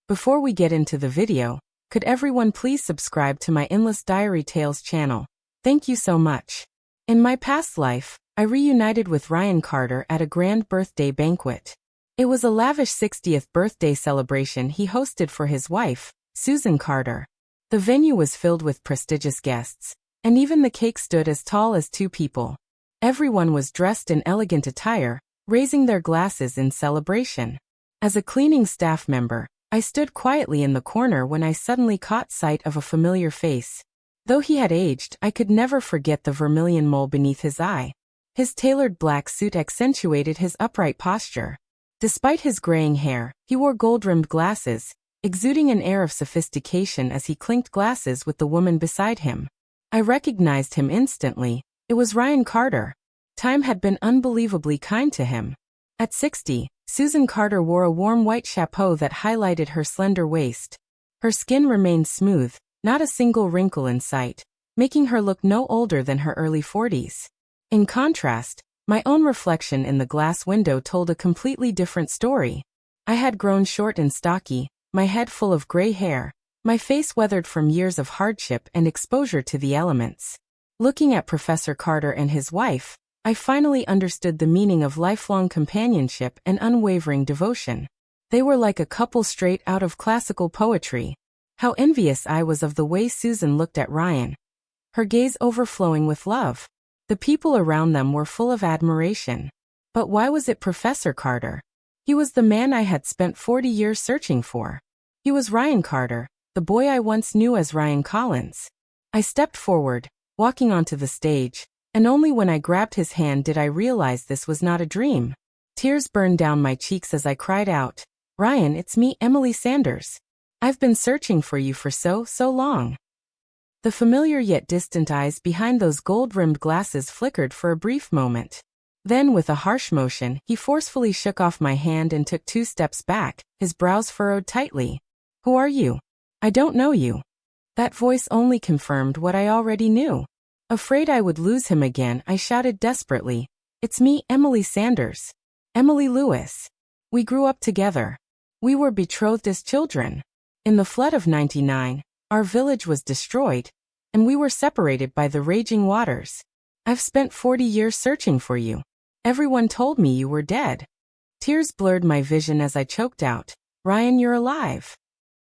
Before we get into the video, could everyone please subscribe to my Endless Diary Tales channel? Thank you so much. In my past life, I reunited with Ryan Carter at a grand birthday banquet. It was a lavish 60th birthday celebration he hosted for his wife, Susan Carter. The venue was filled with prestigious guests, and even the cake stood as tall as 2 people. Everyone was dressed in elegant attire, raising their glasses in celebration. As a cleaning staff member, I stood quietly in the corner when I suddenly caught sight of a familiar face. Though he had aged, I could never forget the vermilion mole beneath his eye. His tailored black suit accentuated his upright posture. Despite his graying hair, he wore gold-rimmed glasses, exuding an air of sophistication as he clinked glasses with the woman beside him. I recognized him instantly. It was Ryan Carter. Time had been unbelievably kind to him. At 60, Susan Carter wore a warm white chapeau that highlighted her slender waist. Her skin remained smooth, not a single wrinkle in sight, making her look no older than her early 40s. In contrast, my own reflection in the glass window told a completely different story. I had grown short and stocky, my head full of gray hair, my face weathered from years of hardship and exposure to the elements. Looking at Professor Carter and his wife, I finally understood the meaning of lifelong companionship and unwavering devotion. They were like a couple straight out of classical poetry. How envious I was of the way Susan looked at Ryan, her gaze overflowing with love. The people around them were full of admiration. But why was it Professor Carter? He was the man I had spent 40 years searching for. He was Ryan Carter, the boy I once knew as Ryan Collins. I stepped forward, walking onto the stage, and only when I grabbed his hand did I realize this was not a dream. Tears burned down my cheeks as I cried out, "Ryan, it's me, Emily Sanders. I've been searching for you for so long." The familiar yet distant eyes behind those gold-rimmed glasses flickered for a brief moment. Then, with a harsh motion, he forcefully shook off my hand and took 2 steps back, his brows furrowed tightly. "Who are you? I don't know you." That voice only confirmed what I already knew. Afraid I would lose him again, I shouted desperately, "It's me, Emily Sanders. Emily Lewis. We grew up together. We were betrothed as children. In the flood of '99, our village was destroyed, and we were separated by the raging waters. I've spent 40 years searching for you. Everyone told me you were dead." Tears blurred my vision as I choked out, "Ryan, you're alive."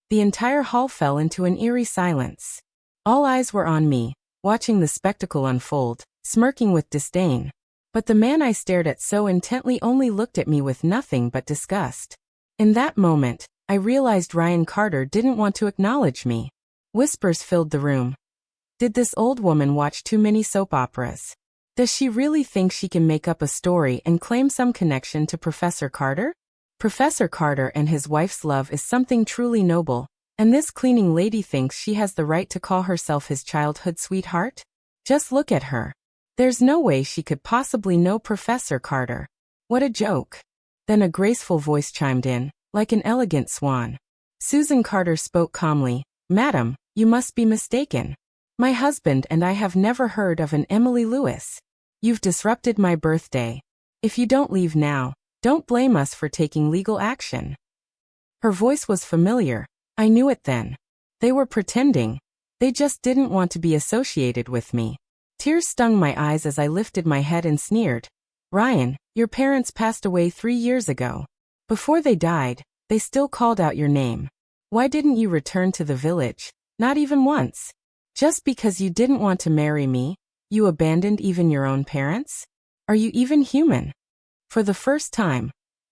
The entire hall fell into an eerie silence. All eyes were on me, watching the spectacle unfold, smirking with disdain. But the man I stared at so intently only looked at me with nothing but disgust. In that moment, I realized Ryan Carter didn't want to acknowledge me. Whispers filled the room. Did this old woman watch too many soap operas? Does she really think she can make up a story and claim some connection to Professor Carter? Professor Carter and his wife's love is something truly noble, and this cleaning lady thinks she has the right to call herself his childhood sweetheart? Just look at her. There's no way she could possibly know Professor Carter. What a joke. Then a graceful voice chimed in, like an elegant swan. Susan Carter spoke calmly, "Madam, you must be mistaken. My husband and I have never heard of an Emily Lewis. You've disrupted my birthday. If you don't leave now, don't blame us for taking legal action." Her voice was familiar. I knew it then. They were pretending. They just didn't want to be associated with me. Tears stung my eyes as I lifted my head and sneered. "Ryan, your parents passed away 3 years ago. Before they died, they still called out your name. Why didn't you return to the village? Not even once. Just because you didn't want to marry me, you abandoned even your own parents? Are you even human?" For the first time,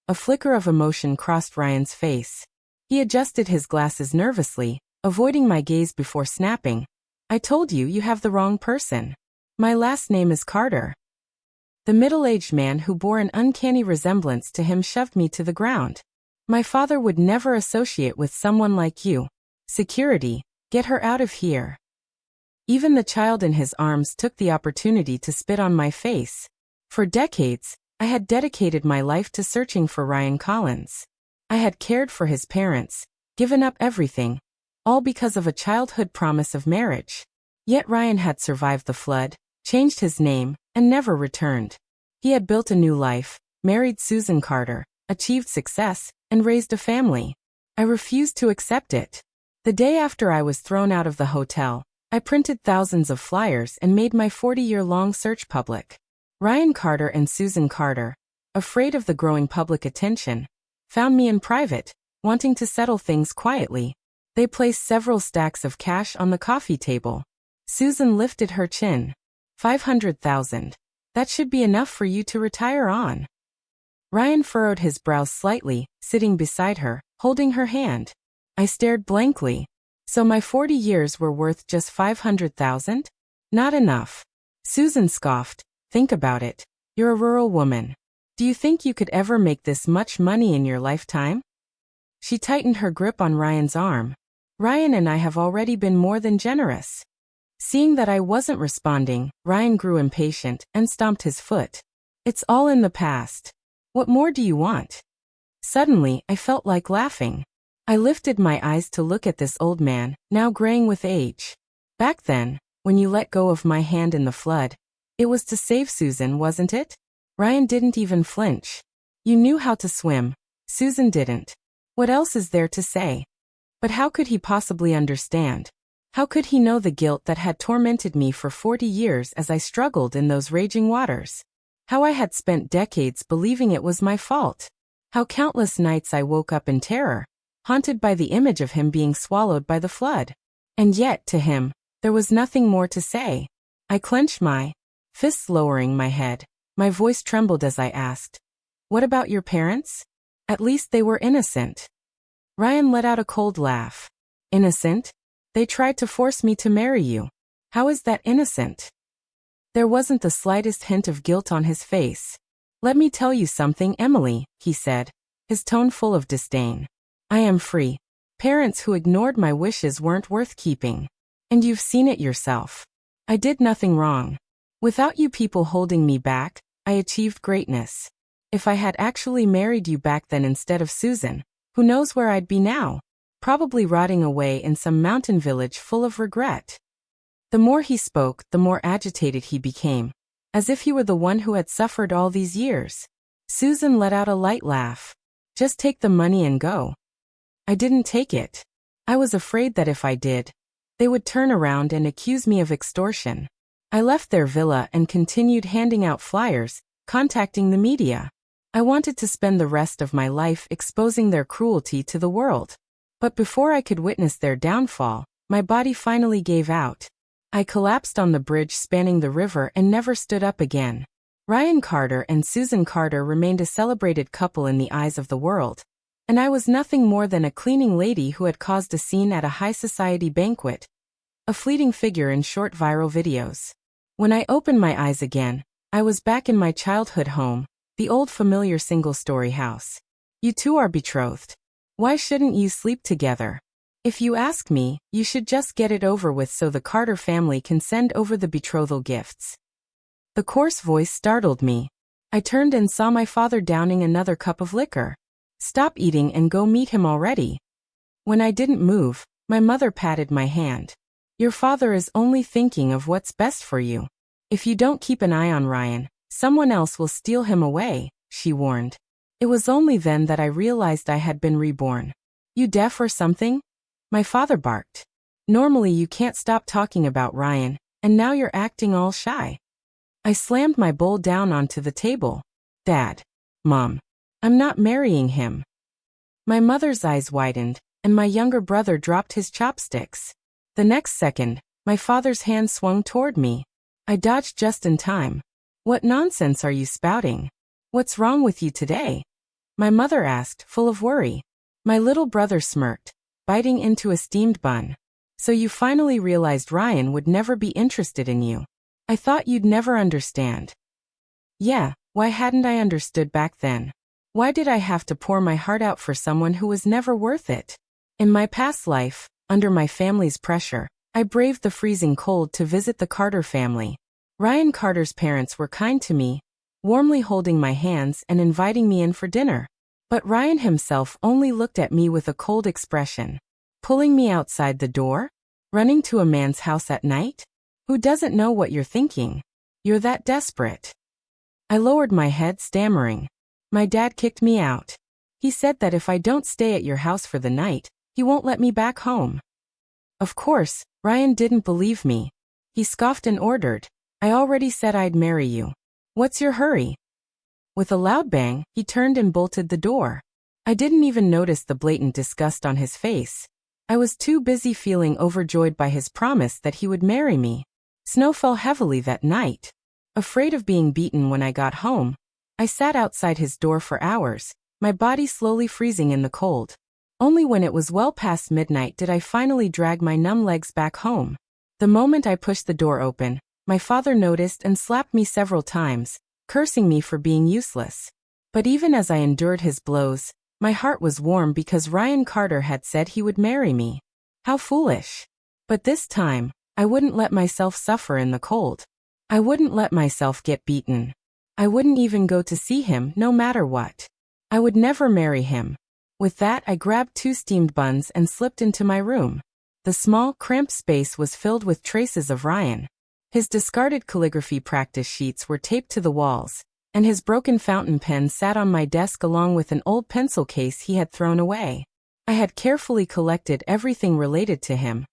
a flicker of emotion crossed Ryan's face. He adjusted his glasses nervously, avoiding my gaze before snapping, "I told you you have the wrong person. My last name is Carter." The middle-aged man who bore an uncanny resemblance to him shoved me to the ground. "My father would never associate with someone like you. Security, get her out of here." Even the child in his arms took the opportunity to spit on my face. For decades, I had dedicated my life to searching for Ryan Collins. I had cared for his parents, given up everything, all because of a childhood promise of marriage. Yet Ryan had survived the flood, changed his name, and never returned. He had built a new life, married Susan Carter, achieved success, and raised a family. I refused to accept it. The day after I was thrown out of the hotel, I printed thousands of flyers and made my 40-year-long search public. Ryan Carter and Susan Carter, afraid of the growing public attention, found me in private, wanting to settle things quietly. They placed several stacks of cash on the coffee table. Susan lifted her chin. $500,000. That should be enough for you to retire on. Ryan furrowed his brows slightly, sitting beside her, holding her hand. I stared blankly. So my 40 years were worth just $500,000? Not enough. Susan scoffed. Think about it. You're a rural woman. Do you think you could ever make this much money in your lifetime? She tightened her grip on Ryan's arm. Ryan and I have already been more than generous. Seeing that I wasn't responding, Ryan grew impatient and stomped his foot. It's all in the past. What more do you want? Suddenly, I felt like laughing. I lifted my eyes to look at this old man, now graying with age. Back then, when you let go of my hand in the flood, it was to save Susan, wasn't it? Ryan didn't even flinch. You knew how to swim. Susan didn't. What else is there to say? But how could he possibly understand? How could he know the guilt that had tormented me for 40 years as I struggled in those raging waters? How I had spent decades believing it was my fault. How countless nights I woke up in terror, haunted by the image of him being swallowed by the flood. And yet, to him, there was nothing more to say. I clenched my fists, lowering my head. My voice trembled as I asked, "What about your parents? At least they were innocent." Ryan let out a cold laugh. Innocent? They tried to force me to marry you. How is that innocent? There wasn't the slightest hint of guilt on his face. Let me tell you something, Emily, he said, his tone full of disdain. I am free. Parents who ignored my wishes weren't worth keeping. And you've seen it yourself. I did nothing wrong. Without you people holding me back, I achieved greatness. If I had actually married you back then instead of Susan, who knows where I'd be now? Probably rotting away in some mountain village full of regret. The more he spoke, the more agitated he became, as if he were the one who had suffered all these years. Susan let out a light laugh. Just take the money and go. I didn't take it. I was afraid that if I did, they would turn around and accuse me of extortion. I left their villa and continued handing out flyers, contacting the media. I wanted to spend the rest of my life exposing their cruelty to the world. But before I could witness their downfall, my body finally gave out. I collapsed on the bridge spanning the river and never stood up again. Ryan Carter and Susan Carter remained a celebrated couple in the eyes of the world, and I was nothing more than a cleaning lady who had caused a scene at a high society banquet. A fleeting figure in short viral videos. When I opened my eyes again, I was back in my childhood home, the old familiar single-story house. You two are betrothed. Why shouldn't you sleep together? If you ask me, you should just get it over with so the Carter family can send over the betrothal gifts. The coarse voice startled me. I turned and saw my father downing another cup of liquor. Stop eating and go meet him already. When I didn't move, my mother patted my hand. Your father is only thinking of what's best for you. If you don't keep an eye on Ryan, someone else will steal him away, she warned. It was only then that I realized I had been reborn. You deaf or something? My father barked. Normally you can't stop talking about Ryan, and now you're acting all shy. I slammed my bowl down onto the table. Dad. Mom. I'm not marrying him. My mother's eyes widened, and my younger brother dropped his chopsticks. The next second, my father's hand swung toward me. I dodged just in time. What nonsense are you spouting? What's wrong with you today? My mother asked, full of worry. My little brother smirked, biting into a steamed bun. So you finally realized Ryan would never be interested in you. I thought you'd never understand. Yeah, why hadn't I understood back then? Why did I have to pour my heart out for someone who was never worth it? In my past life, under my family's pressure, I braved the freezing cold to visit the Carter family. Ryan Carter's parents were kind to me, warmly holding my hands and inviting me in for dinner. But Ryan himself only looked at me with a cold expression. Pulling me outside the door? Running to a man's house at night? Who doesn't know what you're thinking? You're that desperate. I lowered my head, stammering. My dad kicked me out. He said that if I don't stay at your house for the night, he won't let me back home. Of course, Ryan didn't believe me. He scoffed and ordered, I already said I'd marry you. What's your hurry? With a loud bang, he turned and bolted the door. I didn't even notice the blatant disgust on his face. I was too busy feeling overjoyed by his promise that he would marry me. Snow fell heavily that night. Afraid of being beaten when I got home, I sat outside his door for hours, my body slowly freezing in the cold. Only when it was well past midnight did I finally drag my numb legs back home. The moment I pushed the door open, my father noticed and slapped me several times, cursing me for being useless. But even as I endured his blows, my heart was warm because Ryan Carter had said he would marry me. How foolish. But this time, I wouldn't let myself suffer in the cold. I wouldn't let myself get beaten. I wouldn't even go to see him no matter what. I would never marry him. With that, I grabbed 2 steamed buns and slipped into my room. The small, cramped space was filled with traces of Ryan. His discarded calligraphy practice sheets were taped to the walls, and his broken fountain pen sat on my desk along with an old pencil case he had thrown away. I had carefully collected everything related to him,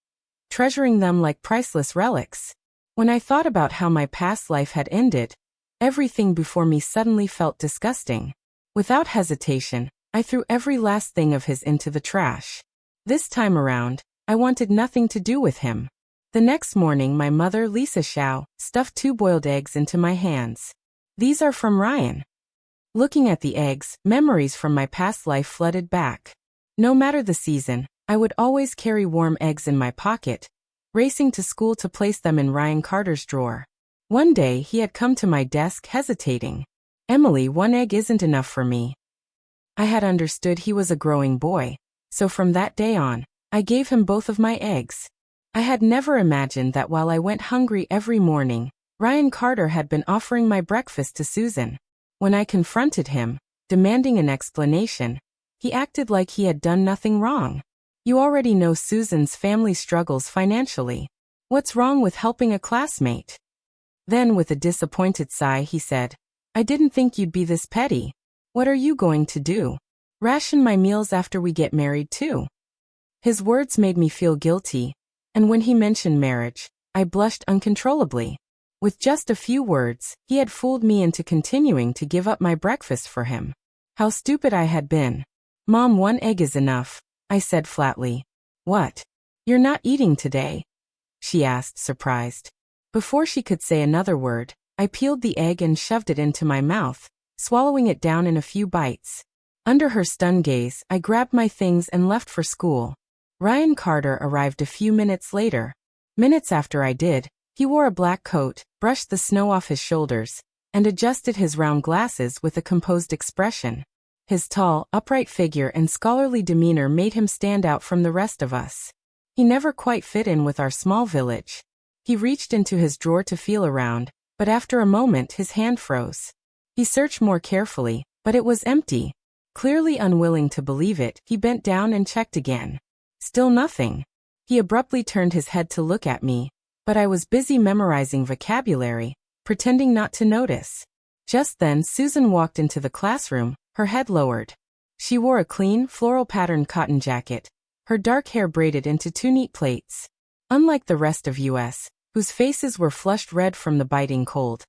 treasuring them like priceless relics. When I thought about how my past life had ended, everything before me suddenly felt disgusting. Without hesitation, I threw every last thing of his into the trash. This time around, I wanted nothing to do with him. The next morning, my mother, Lisa Shao, stuffed 2 boiled eggs into my hands. These are from Ryan. Looking at the eggs, memories from my past life flooded back. No matter the season, I would always carry warm eggs in my pocket, racing to school to place them in Ryan Carter's drawer. One day, he had come to my desk hesitating. Emily, 1 egg isn't enough for me. I had understood he was a growing boy, so from that day on, I gave him both of my eggs. I had never imagined that while I went hungry every morning, Ryan Carter had been offering my breakfast to Susan. When I confronted him, demanding an explanation, he acted like he had done nothing wrong. You already know Susan's family struggles financially. What's wrong with helping a classmate? Then, with a disappointed sigh, he said, I didn't think you'd be this petty. What are you going to do? Ration my meals after we get married too? His words made me feel guilty, and when he mentioned marriage, I blushed uncontrollably. With just a few words, he had fooled me into continuing to give up my breakfast for him. How stupid I had been. Mom, 1 egg is enough, I said flatly. What? You're not eating today? She asked, surprised. Before she could say another word, I peeled the egg and shoved it into my mouth, swallowing it down in a few bites. Under her stunned gaze, I grabbed my things and left for school. Ryan Carter arrived a few minutes later. Minutes after I did, he wore a black coat, brushed the snow off his shoulders, and adjusted his round glasses with a composed expression. His tall, upright figure and scholarly demeanor made him stand out from the rest of us. He never quite fit in with our small village. He reached into his drawer to feel around, but after a moment his hand froze. He searched more carefully, but it was empty. Clearly unwilling to believe it, he bent down and checked again. Still nothing. He abruptly turned his head to look at me, but I was busy memorizing vocabulary, pretending not to notice. Just then Susan walked into the classroom, her head lowered. She wore a clean, floral-patterned cotton jacket, her dark hair braided into 2 neat plaits. Unlike the rest of us, whose faces were flushed red from the biting cold,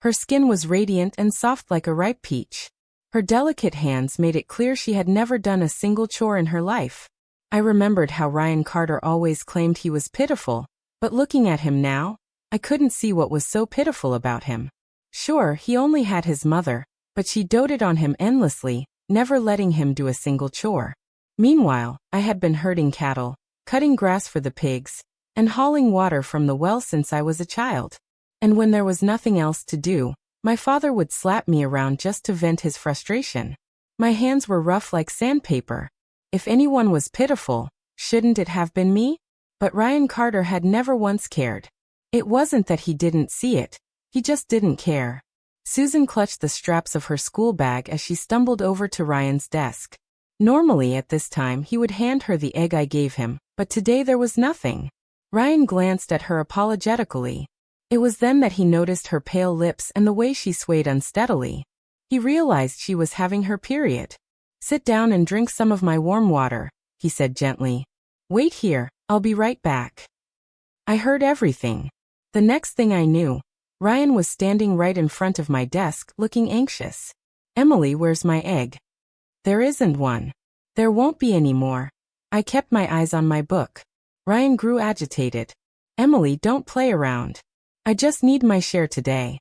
her skin was radiant and soft like a ripe peach. Her delicate hands made it clear she had never done a single chore in her life. I remembered how Ryan Carter always claimed he was pitiful, but looking at him now, I couldn't see what was so pitiful about him. Sure, he only had his mother, but she doted on him endlessly, never letting him do a single chore. Meanwhile, I had been herding cattle, cutting grass for the pigs, and hauling water from the well since I was a child. And when there was nothing else to do, my father would slap me around just to vent his frustration. My hands were rough like sandpaper. If anyone was pitiful, shouldn't it have been me? But Ryan Carter had never once cared. It wasn't that he didn't see it, he just didn't care. Susan clutched the straps of her school bag as she stumbled over to Ryan's desk. Normally at this time he would hand her the egg I gave him, but today there was nothing. Ryan glanced at her apologetically. It was then that he noticed her pale lips and the way she swayed unsteadily. He realized she was having her period. Sit down and drink some of my warm water, he said gently. Wait here, I'll be right back. I heard everything. The next thing I knew, Ryan was standing right in front of my desk looking anxious. Emily, where's my egg? There isn't one. There won't be any more. I kept my eyes on my book. Ryan grew agitated. Emily, don't play around. I just need my share today.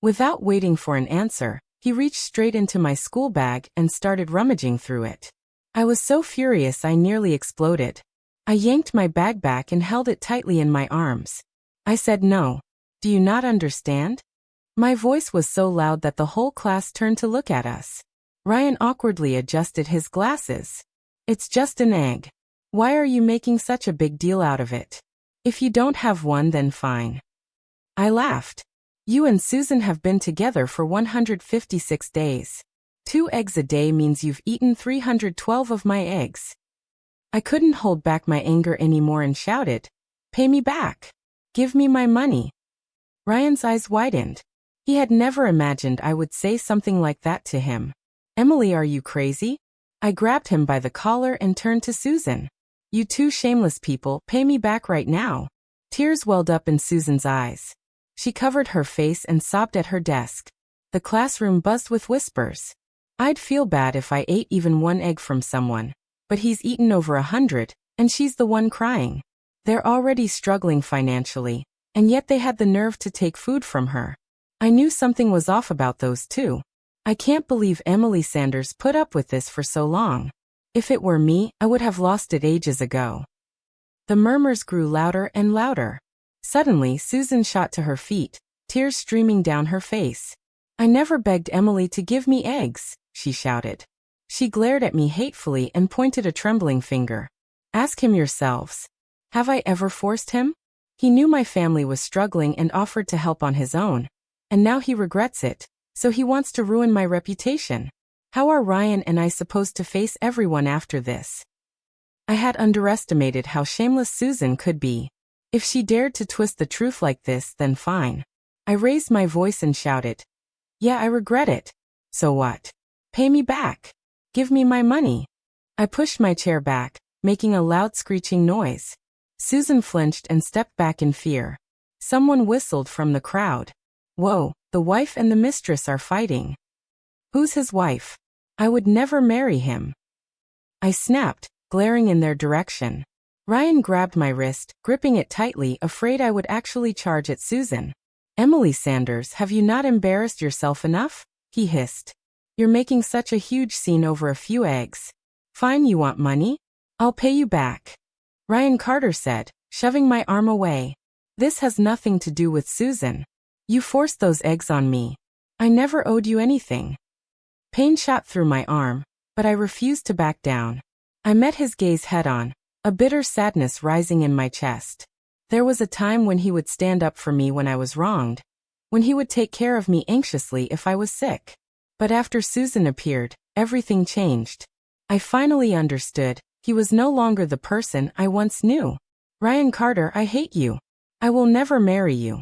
Without waiting for an answer, he reached straight into my school bag and started rummaging through it. I was so furious I nearly exploded. I yanked my bag back and held it tightly in my arms. I said no. Do you not understand? My voice was so loud that the whole class turned to look at us. Ryan awkwardly adjusted his glasses. It's just an egg. Why are you making such a big deal out of it? If you don't have one, then fine. I laughed. You and Susan have been together for 156 days. 2 eggs a day means you've eaten 312 of my eggs. I couldn't hold back my anger anymore and shouted, Pay me back. Give me my money. Ryan's eyes widened. He had never imagined I would say something like that to him. Emily, are you crazy? I grabbed him by the collar and turned to Susan. You two shameless people, pay me back right now. Tears welled up in Susan's eyes. She covered her face and sobbed at her desk. The classroom buzzed with whispers. I'd feel bad if I ate even 1 egg from someone, but he's eaten over 100, and she's the one crying. They're already struggling financially, and yet they had the nerve to take food from her. I knew something was off about those two. I can't believe Emily Sanders put up with this for so long. If it were me, I would have lost it ages ago. The murmurs grew louder and louder. Suddenly, Susan shot to her feet, tears streaming down her face. I never begged Emily to give me eggs, she shouted. She glared at me hatefully and pointed a trembling finger. Ask him yourselves. Have I ever forced him? He knew my family was struggling and offered to help on his own. And now he regrets it, so he wants to ruin my reputation. How are Ryan and I supposed to face everyone after this? I had underestimated how shameless Susan could be. If she dared to twist the truth like this, then fine. I raised my voice and shouted, Yeah, I regret it. So what? Pay me back. Give me my money. I pushed my chair back, making a loud screeching noise. Susan flinched and stepped back in fear. Someone whistled from the crowd. Whoa, the wife and the mistress are fighting. Who's his wife? I would never marry him. I snapped, glaring in their direction. Ryan grabbed my wrist, gripping it tightly, afraid I would actually charge at Susan. Emily Sanders, have you not embarrassed yourself enough? He hissed. You're making such a huge scene over a few eggs. Fine, you want money? I'll pay you back. Ryan Carter said, shoving my arm away. This has nothing to do with Susan. You forced those eggs on me. I never owed you anything. Pain shot through my arm, but I refused to back down. I met his gaze head-on, a bitter sadness rising in my chest. There was a time when he would stand up for me when I was wronged, when he would take care of me anxiously if I was sick. But after Susan appeared, everything changed. I finally understood. He was no longer the person I once knew. Ryan Carter, I hate you. I will never marry you.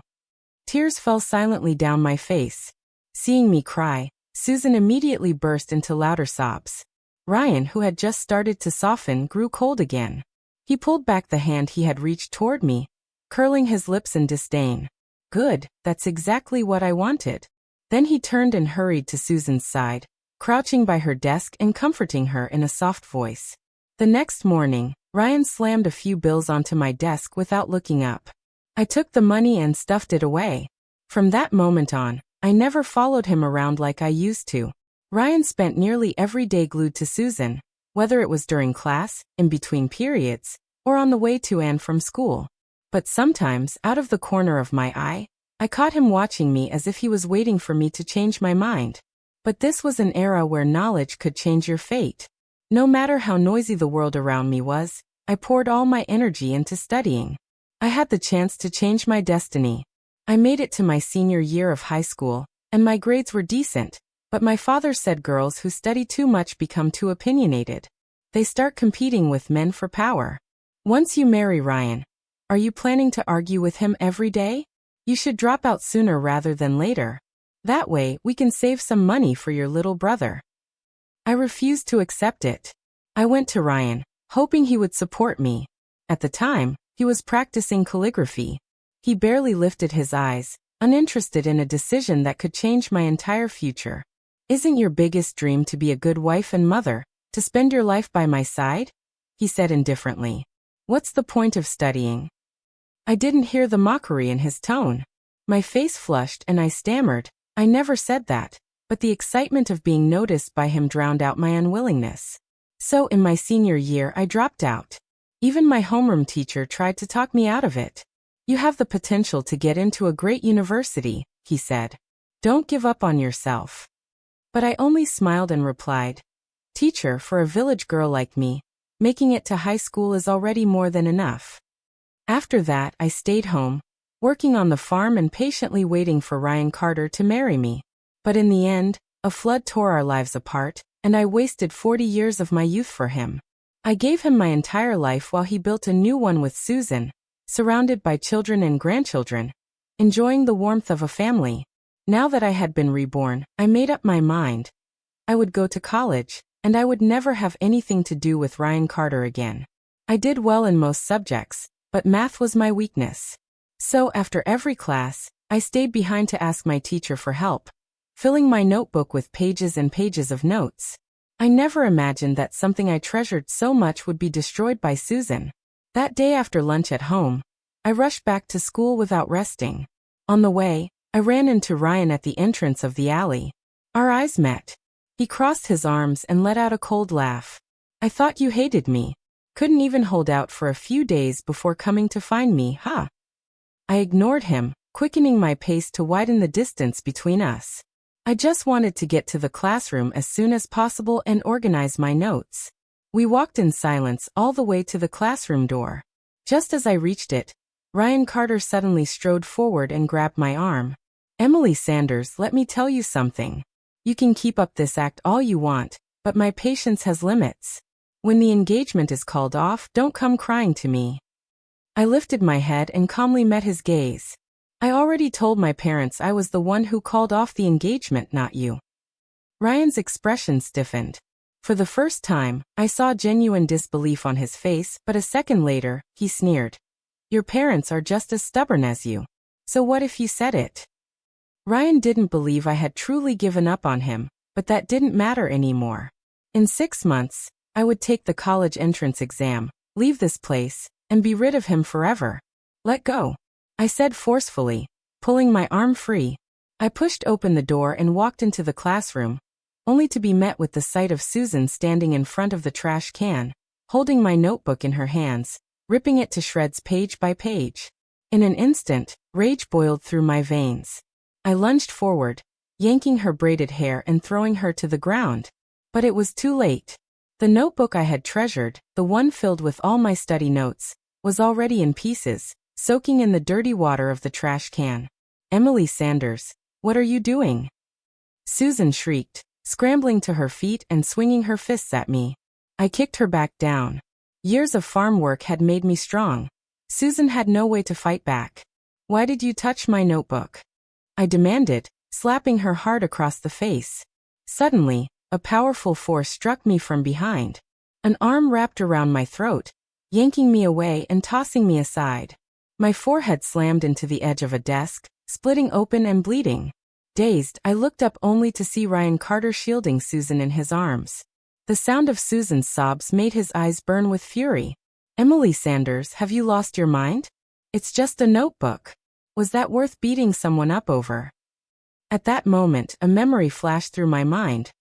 Tears fell silently down my face. Seeing me cry, Susan immediately burst into louder sobs. Ryan, who had just started to soften, grew cold again. He pulled back the hand he had reached toward me, curling his lips in disdain. Good, that's exactly what I wanted. Then he turned and hurried to Susan's side, crouching by her desk and comforting her in a soft voice. The next morning, Ryan slammed a few bills onto my desk without looking up. I took the money and stuffed it away. From that moment on, I never followed him around like I used to. Ryan spent nearly every day glued to Susan, whether it was during class, in between periods, or on the way to and from school. But sometimes, out of the corner of my eye, I caught him watching me as if he was waiting for me to change my mind. But this was an era where knowledge could change your fate. No matter how noisy the world around me was, I poured all my energy into studying. I had the chance to change my destiny. I made it to my senior year of high school, and my grades were decent, but my father said girls who study too much become too opinionated. They start competing with men for power. Once you marry Ryan, are you planning to argue with him every day? You should drop out sooner rather than later. That way, we can save some money for your little brother. I refused to accept it. I went to Ryan, hoping he would support me. At the time, he was practicing calligraphy. He barely lifted his eyes, uninterested in a decision that could change my entire future. "Isn't your biggest dream to be a good wife and mother, to spend your life by my side?" he said indifferently. "What's the point of studying?" I didn't hear the mockery in his tone. My face flushed and I stammered, "I never said that," but the excitement of being noticed by him drowned out my unwillingness. So in my senior year I dropped out. Even my homeroom teacher tried to talk me out of it. "You have the potential to get into a great university," he said. "Don't give up on yourself." But I only smiled and replied, "Teacher, for a village girl like me, making it to high school is already more than enough." After that, I stayed home, working on the farm and patiently waiting for Ryan Carter to marry me. But in the end, a flood tore our lives apart, and I wasted 40 years of my youth for him. I gave him my entire life while he built a new one with Susan, surrounded by children and grandchildren, enjoying the warmth of a family. Now that I had been reborn, I made up my mind. I would go to college, and I would never have anything to do with Ryan Carter again. I did well in most subjects, but math was my weakness. So after every class, I stayed behind to ask my teacher for help, filling my notebook with pages and pages of notes. I never imagined that something I treasured so much would be destroyed by Susan. That day after lunch at home, I rushed back to school without resting. On the way, I ran into Ryan at the entrance of the alley. Our eyes met. He crossed his arms and let out a cold laugh. "I thought you hated me. Couldn't even hold out for a few days before coming to find me, huh?" I ignored him, quickening my pace to widen the distance between us. I just wanted to get to the classroom as soon as possible and organize my notes. We walked in silence all the way to the classroom door. Just as I reached it, Ryan Carter suddenly strode forward and grabbed my arm. "Emily Sanders, let me tell you something. You can keep up this act all you want, but my patience has limits. When the engagement is called off, don't come crying to me." I lifted my head and calmly met his gaze. "I already told my parents I was the one who called off the engagement, not you." Ryan's expression stiffened. For the first time, I saw genuine disbelief on his face, but a second later, he sneered. "Your parents are just as stubborn as you. So what if you said it?" Ryan didn't believe I had truly given up on him, but that didn't matter anymore. In 6 months, I would take the college entrance exam, leave this place, and be rid of him forever. "Let go," I said forcefully, pulling my arm free. I pushed open the door and walked into the classroom, only to be met with the sight of Susan standing in front of the trash can, holding my notebook in her hands, ripping it to shreds page by page. In an instant, rage boiled through my veins. I lunged forward, yanking her braided hair and throwing her to the ground. But it was too late. The notebook I had treasured, the one filled with all my study notes, was already in pieces, soaking in the dirty water of the trash can. "Emily Sanders, what are you doing?" Susan shrieked, scrambling to her feet and swinging her fists at me. I kicked her back down. Years of farm work had made me strong. Susan had no way to fight back. "Why did you touch my notebook?" I demanded, slapping her hard across the face. Suddenly, a powerful force struck me from behind. An arm wrapped around my throat, yanking me away and tossing me aside. My forehead slammed into the edge of a desk, splitting open and bleeding. Dazed, I looked up only to see Ryan Carter shielding Susan in his arms. The sound of Susan's sobs made his eyes burn with fury. "Emily Sanders, have you lost your mind? It's just a notebook. Was that worth beating someone up over?" At that moment, a memory flashed through my mind.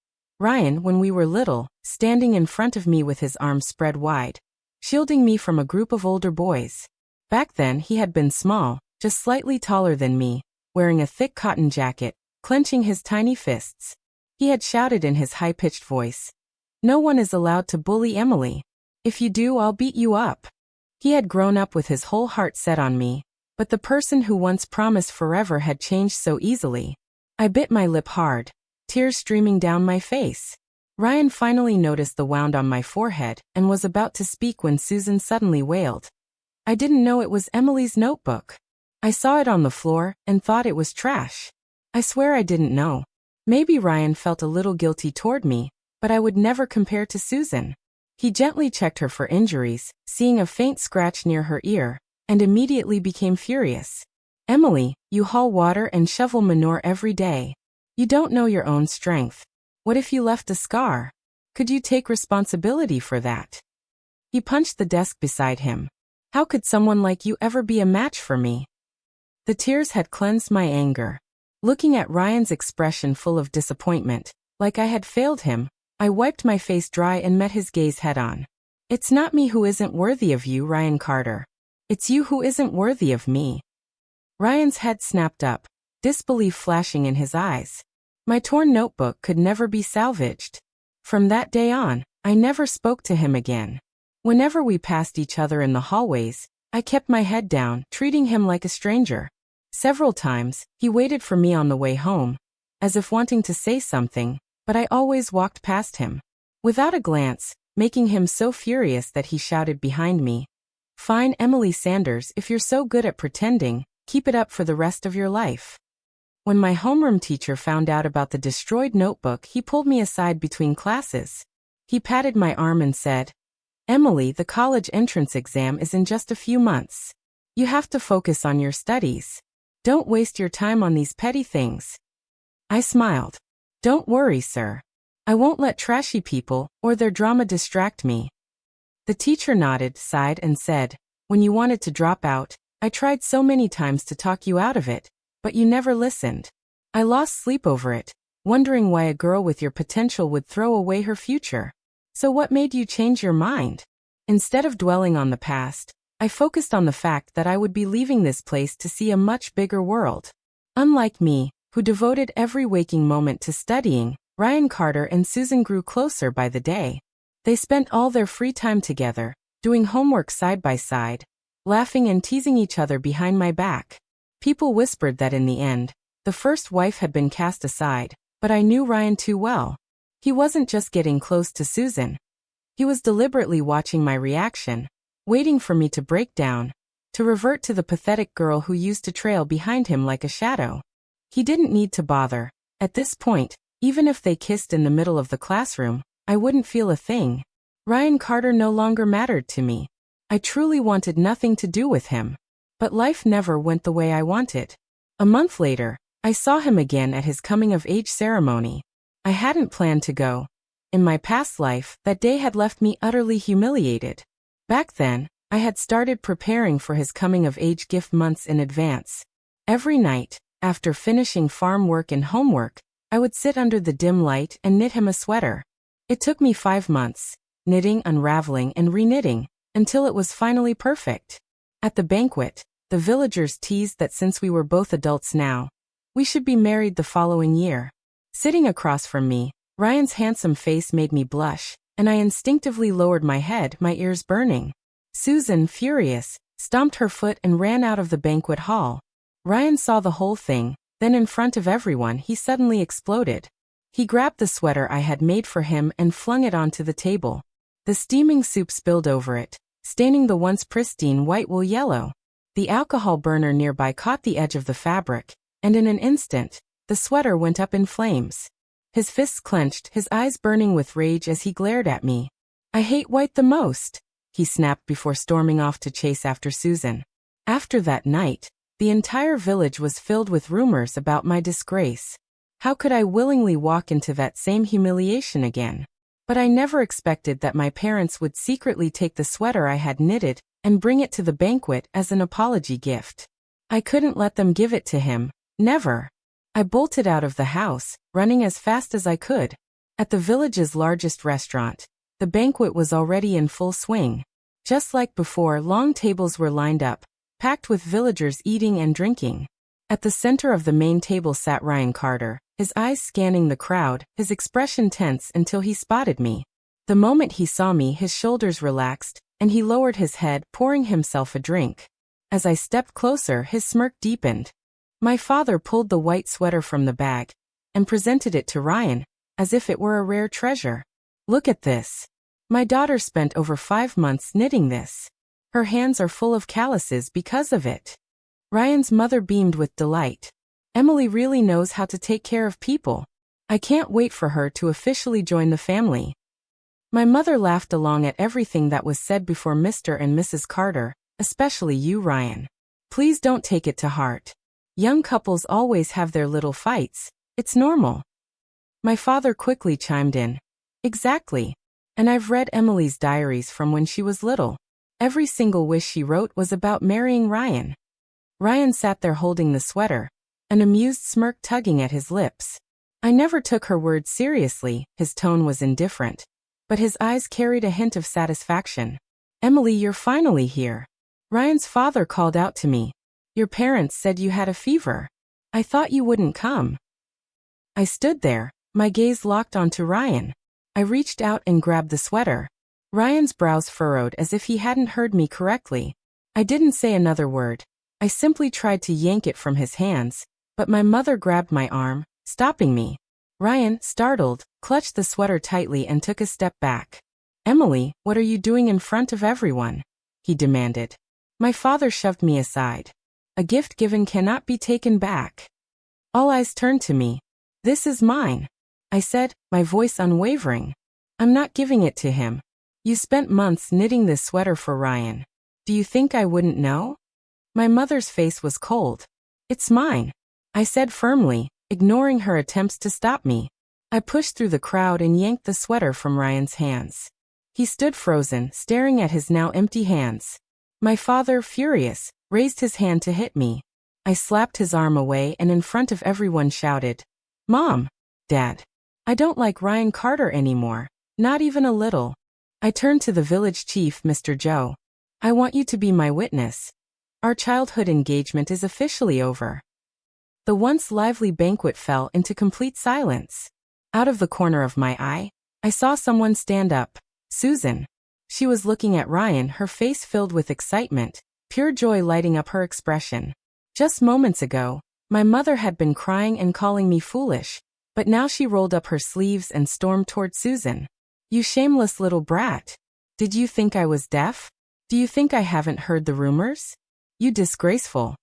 Ryan, when we were little, standing in front of me with his arms spread wide, shielding me from a group of older boys. Back then, he had been small, just slightly taller than me, wearing a thick cotton jacket, clenching his tiny fists. He had shouted in his high-pitched voice, "No one is allowed to bully Emily. If you do, I'll beat you up." He had grown up with his whole heart set on me, but the person who once promised forever had changed so easily. I bit my lip hard, tears streaming down my face. Ryan finally noticed the wound on my forehead and was about to speak when Susan suddenly wailed. "I didn't know it was Emily's notebook. I saw it on the floor and thought it was trash. I swear I didn't know." Maybe Ryan felt a little guilty toward me, but I would never compare to Susan. He gently checked her for injuries, seeing a faint scratch near her ear, and immediately became furious. Emily, you haul water and shovel manure every day. You don't know your own strength. What if you left a scar? Could you take responsibility for that? He punched the desk beside him. How could someone like you ever be a match for me? The tears had cleansed my anger. Looking at Ryan's expression full of disappointment, like I had failed him, I wiped my face dry and met his gaze head-on. It's not me who isn't worthy of you, Ryan Carter. It's you who isn't worthy of me. Ryan's head snapped up, disbelief flashing in his eyes. My torn notebook could never be salvaged. From that day on, I never spoke to him again. Whenever we passed each other in the hallways, I kept my head down, treating him like a stranger. Several times, he waited for me on the way home, as if wanting to say something, but I always walked past him, without a glance, making him so furious that he shouted behind me, "Fine, Emily Sanders, if you're so good at pretending, keep it up for the rest of your life." When my homeroom teacher found out about the destroyed notebook, he pulled me aside between classes. He patted my arm and said, "Emily, the college entrance exam is in just a few months. You have to focus on your studies. Don't waste your time on these petty things." I smiled. "Don't worry, sir. I won't let trashy people or their drama distract me." The teacher nodded, sighed, and said, "When you wanted to drop out, I tried so many times to talk you out of it, but you never listened. I lost sleep over it, wondering why a girl with your potential would throw away her future. So what made you change your mind?" Instead of dwelling on the past, I focused on the fact that I would be leaving this place to see a much bigger world. Unlike me, who devoted every waking moment to studying, Ryan Carter and Susan grew closer by the day. They spent all their free time together, doing homework side by side, laughing and teasing each other behind my back. People whispered that in the end, the first wife had been cast aside, but I knew Ryan too well. He wasn't just getting close to Susan. He was deliberately watching my reaction, waiting for me to break down, to revert to the pathetic girl who used to trail behind him like a shadow. He didn't need to bother. At this point, even if they kissed in the middle of the classroom, I wouldn't feel a thing. Ryan Carter no longer mattered to me. I truly wanted nothing to do with him. But life never went the way I wanted. A month later, I saw him again at his coming-of-age ceremony. I hadn't planned to go. In my past life, that day had left me utterly humiliated. Back then, I had started preparing for his coming-of-age gift months in advance. Every night, after finishing farm work and homework, I would sit under the dim light and knit him a sweater. It took me 5 months, knitting, unraveling, and reknitting, until it was finally perfect. At the banquet, the villagers teased that since we were both adults now, we should be married the following year. Sitting across from me, Ryan's handsome face made me blush, and I instinctively lowered my head, my ears burning. Susan, furious, stomped her foot and ran out of the banquet hall. Ryan saw the whole thing, then in front of everyone he suddenly exploded. He grabbed the sweater I had made for him and flung it onto the table. The steaming soup spilled over it, staining the once pristine white wool yellow. The alcohol burner nearby caught the edge of the fabric, and in an instant, the sweater went up in flames. His fists clenched, his eyes burning with rage as he glared at me. "I hate white the most," he snapped before storming off to chase after Susan. After that night, the entire village was filled with rumors about my disgrace. How could I willingly walk into that same humiliation again? But I never expected that my parents would secretly take the sweater I had knitted and bring it to the banquet as an apology gift. I couldn't let them give it to him. Never. I bolted out of the house, running as fast as I could. At the village's largest restaurant, the banquet was already in full swing. Just like before, long tables were lined up, packed with villagers eating and drinking. At the center of the main table sat Ryan Carter, his eyes scanning the crowd, his expression tense until he spotted me. The moment he saw me, his shoulders relaxed, and he lowered his head, pouring himself a drink. As I stepped closer, his smirk deepened. My father pulled the white sweater from the bag and presented it to Ryan, as if it were a rare treasure. "Look at this. My daughter spent over 5 months knitting this. Her hands are full of calluses because of it." Ryan's mother beamed with delight. "Emily really knows how to take care of people." I can't wait for her to officially join the family." My mother laughed along at everything that was said before Mr. and Mrs. Carter, especially you, Ryan. "Please don't take it to heart. Young couples always have their little fights. It's normal." My father quickly chimed in. "Exactly. And I've read Emily's diaries from when she was little. Every single wish she wrote was about marrying Ryan." Ryan sat there holding the sweater, an amused smirk tugging at his lips. I never took her words seriously. His tone was indifferent, but his eyes carried a hint of satisfaction. "Emily, you're finally here." Ryan's father called out to me. "Your parents said you had a fever. I thought you wouldn't come." I stood there, my gaze locked onto Ryan. I reached out and grabbed the sweater. Ryan's brows furrowed as if he hadn't heard me correctly. I didn't say another word. I simply tried to yank it from his hands, but my mother grabbed my arm, stopping me. Ryan, startled, clutched the sweater tightly and took a step back. "Emily, what are you doing in front of everyone?" he demanded. My father shoved me aside. "A gift given cannot be taken back." All eyes turned to me. "This is mine," I said, my voice unwavering. "I'm not giving it to him. You spent months knitting this sweater for Ryan. Do you think I wouldn't know?" My mother's face was cold. "It's mine," I said firmly, ignoring her attempts to stop me. I pushed through the crowd and yanked the sweater from Ryan's hands. He stood frozen, staring at his now empty hands. My father, furious, raised his hand to hit me. I slapped his arm away and in front of everyone shouted, "Mom! Dad! I don't like Ryan Carter anymore, not even a little." I turned to the village chief, Mr. Joe. "I want you to be my witness. Our childhood engagement is officially over." The once lively banquet fell into complete silence. Out of the corner of my eye, I saw someone stand up. Susan. She was looking at Ryan, her face filled with excitement, pure joy lighting up her expression. Just moments ago, my mother had been crying and calling me foolish, but now she rolled up her sleeves and stormed toward Susan. "You shameless little brat. Did you think I was deaf? Do you think I haven't heard the rumors? You disgraceful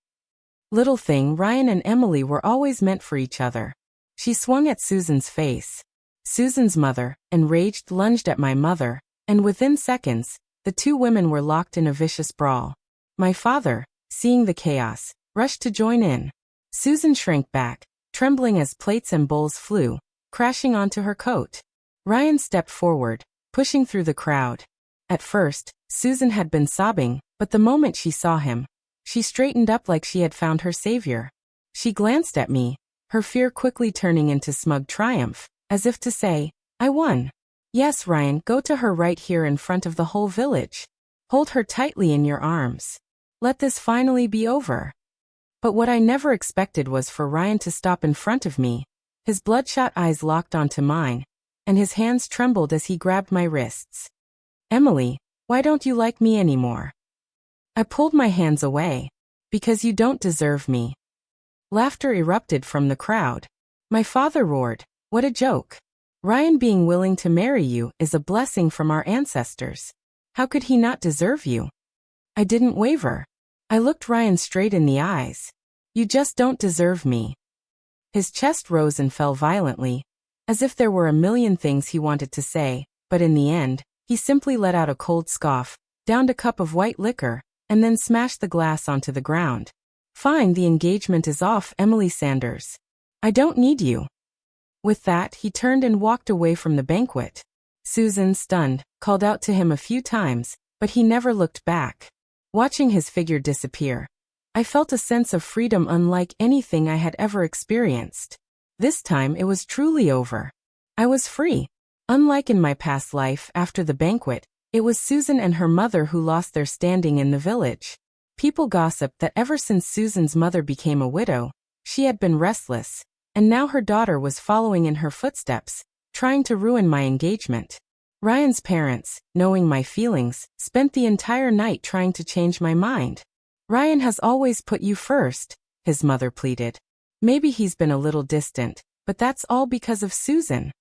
little thing." Ryan and Emily were always meant for each other. She swung at Susan's face. Susan's mother, enraged, lunged at my mother, and within seconds, the two women were locked in a vicious brawl. My father, seeing the chaos, rushed to join in. Susan shrank back, trembling as plates and bowls flew, crashing onto her coat. Ryan stepped forward, pushing through the crowd. At first, Susan had been sobbing, but the moment she saw him, she straightened up like she had found her savior. She glanced at me, her fear quickly turning into smug triumph, as if to say, "I won." "Yes, Ryan, go to her right here in front of the whole village. Hold her tightly in your arms. Let this finally be over." But what I never expected was for Ryan to stop in front of me. His bloodshot eyes locked onto mine, and his hands trembled as he grabbed my wrists. "Emily, why don't you like me anymore?" I pulled my hands away. "Because you don't deserve me." Laughter erupted from the crowd. My father roared, "What a joke. Ryan being willing to marry you is a blessing from our ancestors. How could he not deserve you?" I didn't waver. I looked Ryan straight in the eyes. "You just don't deserve me." His chest rose and fell violently, as if there were a million things he wanted to say, but in the end, he simply let out a cold scoff, downed a cup of white liquor, and then smashed the glass onto the ground. "Fine, the engagement is off, Emily Sanders. I don't need you." With that, he turned and walked away from the banquet. Susan, stunned, called out to him a few times, but he never looked back. Watching his figure disappear, I felt a sense of freedom unlike anything I had ever experienced. This time it was truly over. I was free. Unlike in my past life, after the banquet, it was Susan and her mother who lost their standing in the village. People gossiped that ever since Susan's mother became a widow, she had been restless, and now her daughter was following in her footsteps, trying to ruin my engagement. Ryan's parents, knowing my feelings, spent the entire night trying to change my mind. "Ryan has always put you first," his mother pleaded. "Maybe he's been a little distant, but that's all because of Susan."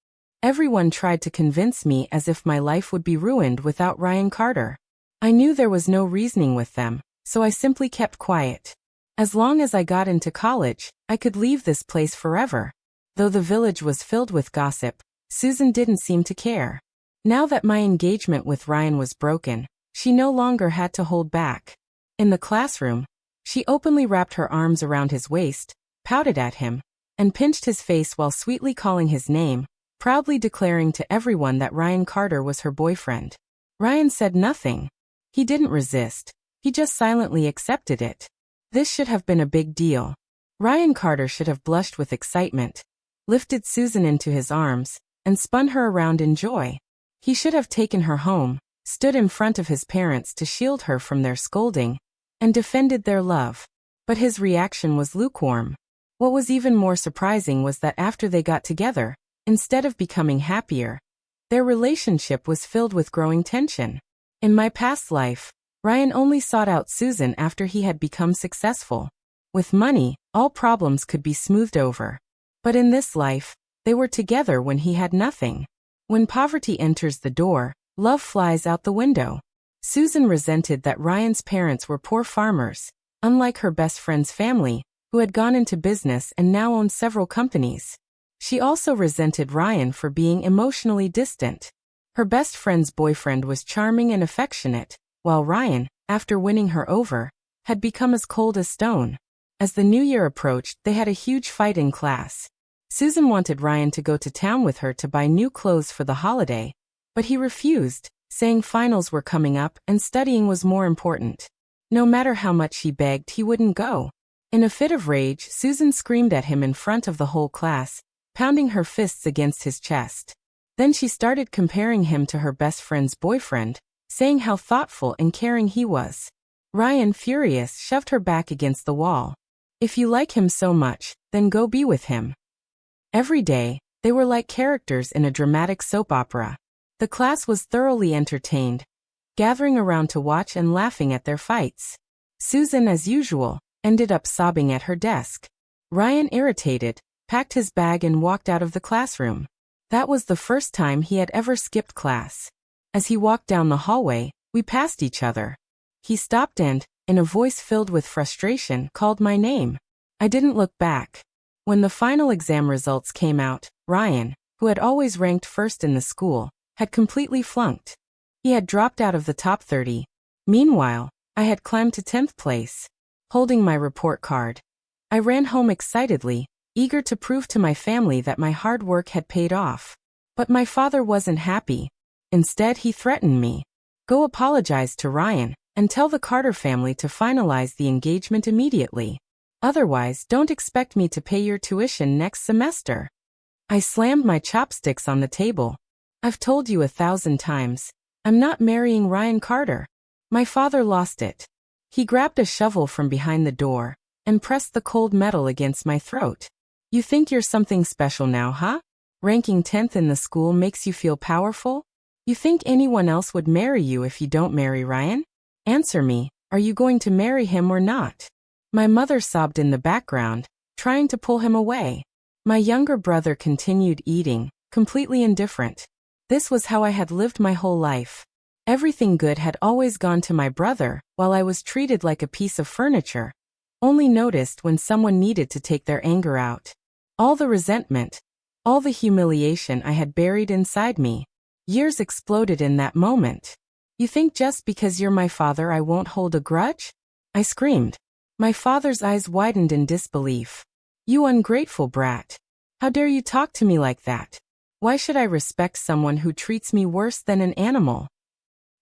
Everyone tried to convince me as if my life would be ruined without Ryan Carter. I knew there was no reasoning with them, so I simply kept quiet. As long as I got into college, I could leave this place forever. Though the village was filled with gossip, Susan didn't seem to care. Now that my engagement with Ryan was broken, she no longer had to hold back. In the classroom, she openly wrapped her arms around his waist, pouted at him, and pinched his face while sweetly calling his name, proudly declaring to everyone that Ryan Carter was her boyfriend. Ryan said nothing. He didn't resist. He just silently accepted it. This should have been a big deal. Ryan Carter should have blushed with excitement, lifted Susan into his arms, and spun her around in joy. He should have taken her home, stood in front of his parents to shield her from their scolding, and defended their love. But his reaction was lukewarm. What was even more surprising was that after they got together, instead of becoming happier, their relationship was filled with growing tension. In my past life, Ryan only sought out Susan after he had become successful. With money, all problems could be smoothed over. But in this life, they were together when he had nothing. When poverty enters the door, love flies out the window. Susan resented that Ryan's parents were poor farmers, unlike her best friend's family, who had gone into business and now owned several companies. She also resented Ryan for being emotionally distant. Her best friend's boyfriend was charming and affectionate, while Ryan, after winning her over, had become as cold as stone. As the new year approached, they had a huge fight in class. Susan wanted Ryan to go to town with her to buy new clothes for the holiday, but he refused, saying finals were coming up and studying was more important. No matter how much she begged, he wouldn't go. In a fit of rage, Susan screamed at him in front of the whole class, pounding her fists against his chest. Then she started comparing him to her best friend's boyfriend, saying how thoughtful and caring he was. Ryan, furious, shoved her back against the wall. If you like him so much, then go be with him. Every day, they were like characters in a dramatic soap opera. The class was thoroughly entertained, gathering around to watch and laughing at their fights. Susan, as usual, ended up sobbing at her desk. Ryan, irritated, packed his bag and walked out of the classroom. That was the first time he had ever skipped class. As he walked down the hallway, we passed each other. He stopped and, in a voice filled with frustration, called my name. I didn't look back. When the final exam results came out, Ryan, who had always ranked first in the school, had completely flunked. He had dropped out of the top 30. Meanwhile, I had climbed to 10th place. Holding my report card, I ran home excitedly, eager to prove to my family that my hard work had paid off. But my father wasn't happy. Instead, he threatened me. Go apologize to Ryan, and tell the Carter family to finalize the engagement immediately. Otherwise, don't expect me to pay your tuition next semester. I slammed my chopsticks on the table. I've told you 1,000 times, I'm not marrying Ryan Carter. My father lost it. He grabbed a shovel from behind the door and pressed the cold metal against my throat. You think you're something special now, huh? Ranking 10th in the school makes you feel powerful? You think anyone else would marry you if you don't marry Ryan? Answer me, are you going to marry him or not? My mother sobbed in the background, trying to pull him away. My younger brother continued eating, completely indifferent. This was how I had lived my whole life. Everything good had always gone to my brother, while I was treated like a piece of furniture. Only noticed when someone needed to take their anger out. All the resentment, all the humiliation I had buried inside me. Years exploded in that moment. You think just because you're my father I won't hold a grudge? I screamed. My father's eyes widened in disbelief. You ungrateful brat. How dare you talk to me like that? Why should I respect someone who treats me worse than an animal?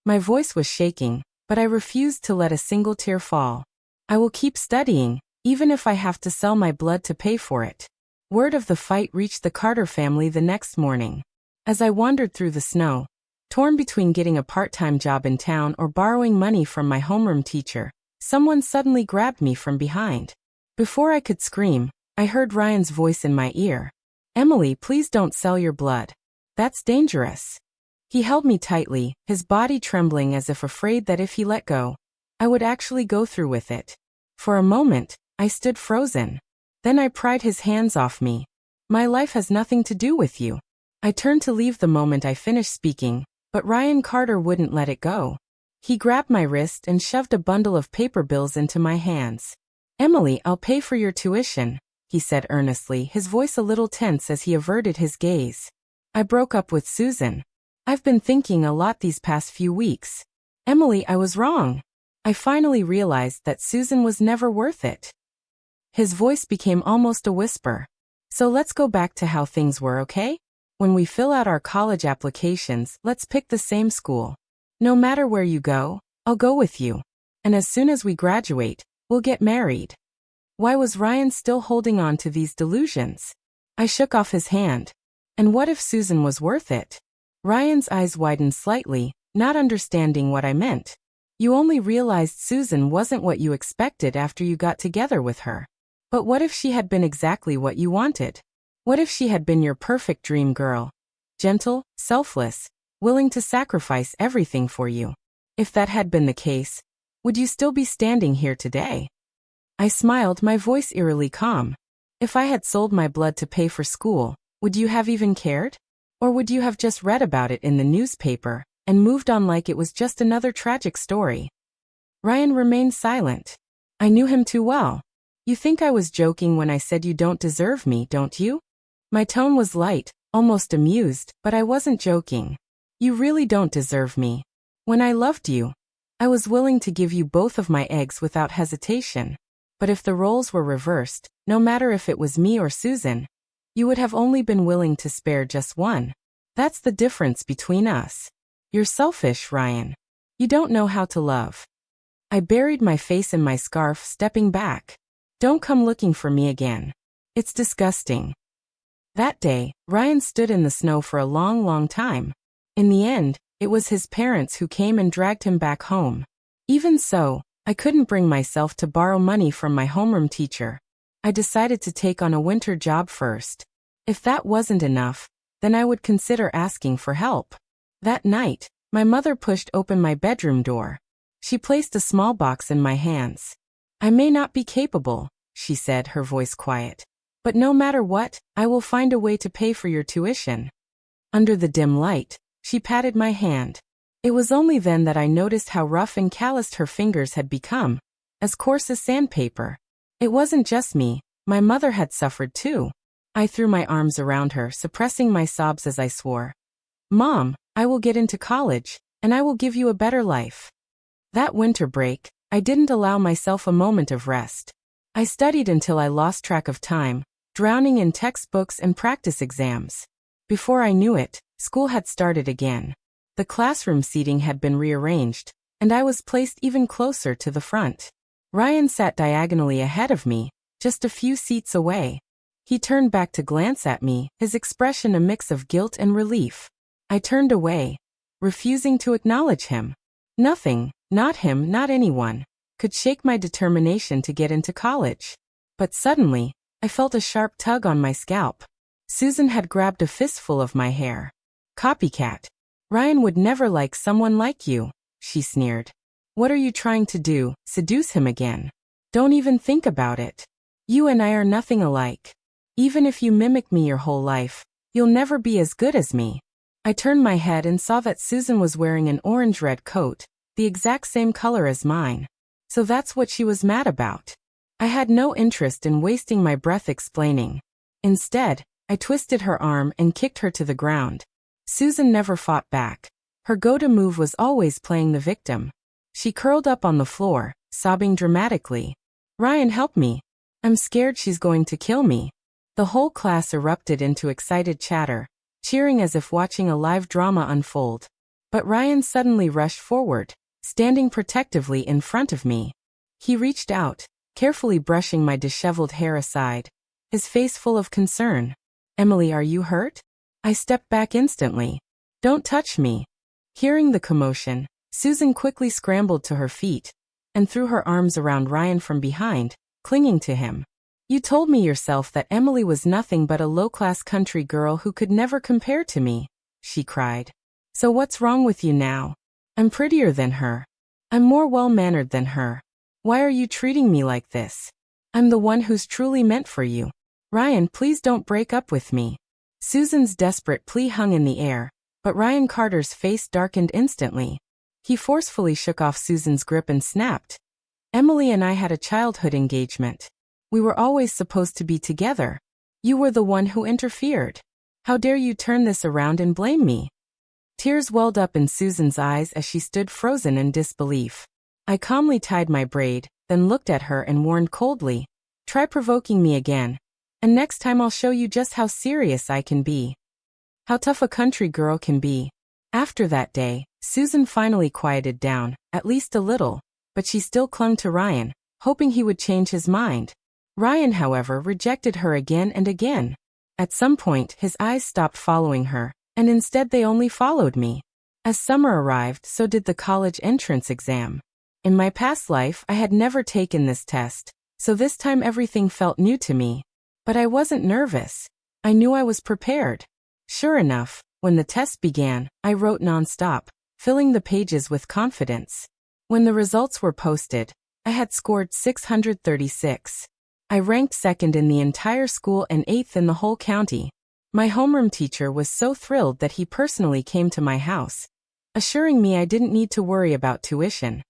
My voice was shaking, but I refused to let a single tear fall. I will keep studying, even if I have to sell my blood to pay for it. Word of the fight reached the Carter family the next morning. As I wandered through the snow, torn between getting a part-time job in town or borrowing money from my homeroom teacher, someone suddenly grabbed me from behind. Before I could scream, I heard Ryan's voice in my ear. Emily, please don't sell your blood. That's dangerous. He held me tightly, his body trembling as if afraid that if he let go, I would actually go through with it. For a moment, I stood frozen. Then I pried his hands off me. My life has nothing to do with you. I turned to leave the moment I finished speaking, but Ryan Carter wouldn't let it go. He grabbed my wrist and shoved a bundle of paper bills into my hands. Emily, I'll pay for your tuition. he said earnestly, his voice a little tense as he averted his gaze. I broke up with Susan. I've been thinking a lot these past few weeks. Emily, I was wrong. I finally realized that Susan was never worth it. His voice became almost a whisper. So let's go back to how things were, okay? When we fill out our college applications, let's pick the same school. No matter where you go, I'll go with you. And as soon as we graduate, we'll get married. Why was Ryan still holding on to these delusions? I shook off his hand. And what if Susan was worth it? Ryan's eyes widened slightly, not understanding what I meant. You only realized Susan wasn't what you expected after you got together with her. But what if she had been exactly what you wanted? What if she had been your perfect dream girl? Gentle, selfless, willing to sacrifice everything for you. If that had been the case, would you still be standing here today? I smiled, my voice eerily calm. If I had sold my blood to pay for school, would you have even cared? Or would you have just read about it in the newspaper and moved on like it was just another tragic story? Ryan remained silent. I knew him too well. You think I was joking when I said you don't deserve me, don't you? My tone was light, almost amused, but I wasn't joking. You really don't deserve me. When I loved you, I was willing to give you both of my eggs without hesitation. But if the roles were reversed, no matter if it was me or Susan, you would have only been willing to spare just one. That's the difference between us. You're selfish, Ryan. You don't know how to love. I buried my face in my scarf, stepping back. Don't come looking for me again. It's disgusting. That day, Ryan stood in the snow for a long, long time. In the end, it was his parents who came and dragged him back home. Even so, I couldn't bring myself to borrow money from my homeroom teacher. I decided to take on a winter job first. If that wasn't enough, then I would consider asking for help. That night, my mother pushed open my bedroom door. She placed a small box in my hands. I may not be capable, she said, her voice quiet. But no matter what, I will find a way to pay for your tuition. Under the dim light, she patted my hand. It was only then that I noticed how rough and calloused her fingers had become, as coarse as sandpaper. It wasn't just me, my mother had suffered too. I threw my arms around her, suppressing my sobs as I swore. Mom, I will get into college, and I will give you a better life. That winter break, I didn't allow myself a moment of rest. I studied until I lost track of time, drowning in textbooks and practice exams. Before I knew it, school had started again. The classroom seating had been rearranged, and I was placed even closer to the front. Ryan sat diagonally ahead of me, just a few seats away. He turned back to glance at me, his expression a mix of guilt and relief. I turned away, refusing to acknowledge him. Nothing, not him, not anyone, could shake my determination to get into college. But suddenly, I felt a sharp tug on my scalp. Susan had grabbed a fistful of my hair. Copycat. Ryan would never like someone like you, she sneered. What are you trying to do, seduce him again? Don't even think about it. You and I are nothing alike. Even if you mimic me your whole life, you'll never be as good as me. I turned my head and saw that Susan was wearing an orange-red coat, the exact same color as mine. So that's what she was mad about. I had no interest in wasting my breath explaining. Instead, I twisted her arm and kicked her to the ground. Susan never fought back. Her go-to move was always playing the victim. She curled up on the floor, sobbing dramatically. Ryan, help me. I'm scared she's going to kill me. The whole class erupted into excited chatter, cheering as if watching a live drama unfold. But Ryan suddenly rushed forward, standing protectively in front of me. He reached out, carefully brushing my disheveled hair aside, his face full of concern. Emily, are you hurt? I stepped back instantly. Don't touch me. Hearing the commotion, Susan quickly scrambled to her feet and threw her arms around Ryan from behind, clinging to him. You told me yourself that Emily was nothing but a low-class country girl who could never compare to me, she cried. So what's wrong with you now? I'm prettier than her. I'm more well-mannered than her. Why are you treating me like this? I'm the one who's truly meant for you. Ryan, please don't break up with me. Susan's desperate plea hung in the air, but Ryan Carter's face darkened instantly. He forcefully shook off Susan's grip and snapped. Emily and I had a childhood engagement. We were always supposed to be together. You were the one who interfered. How dare you turn this around and blame me? Tears welled up in Susan's eyes as she stood frozen in disbelief. I calmly tied my braid, then looked at her and warned coldly, "Try provoking me again, and next time I'll show you just how serious I can be. How tough a country girl can be." After that day, Susan finally quieted down, at least a little, but she still clung to Ryan, hoping he would change his mind. Ryan, however, rejected her again and again. At some point, his eyes stopped following her, and instead they only followed me. As summer arrived, so did the college entrance exam. In my past life, I had never taken this test, so this time everything felt new to me. But I wasn't nervous. I knew I was prepared. Sure enough, when the test began, I wrote nonstop, filling the pages with confidence. When the results were posted, I had scored 636. I ranked second in the entire school and eighth in the whole county. My homeroom teacher was so thrilled that he personally came to my house, assuring me I didn't need to worry about tuition.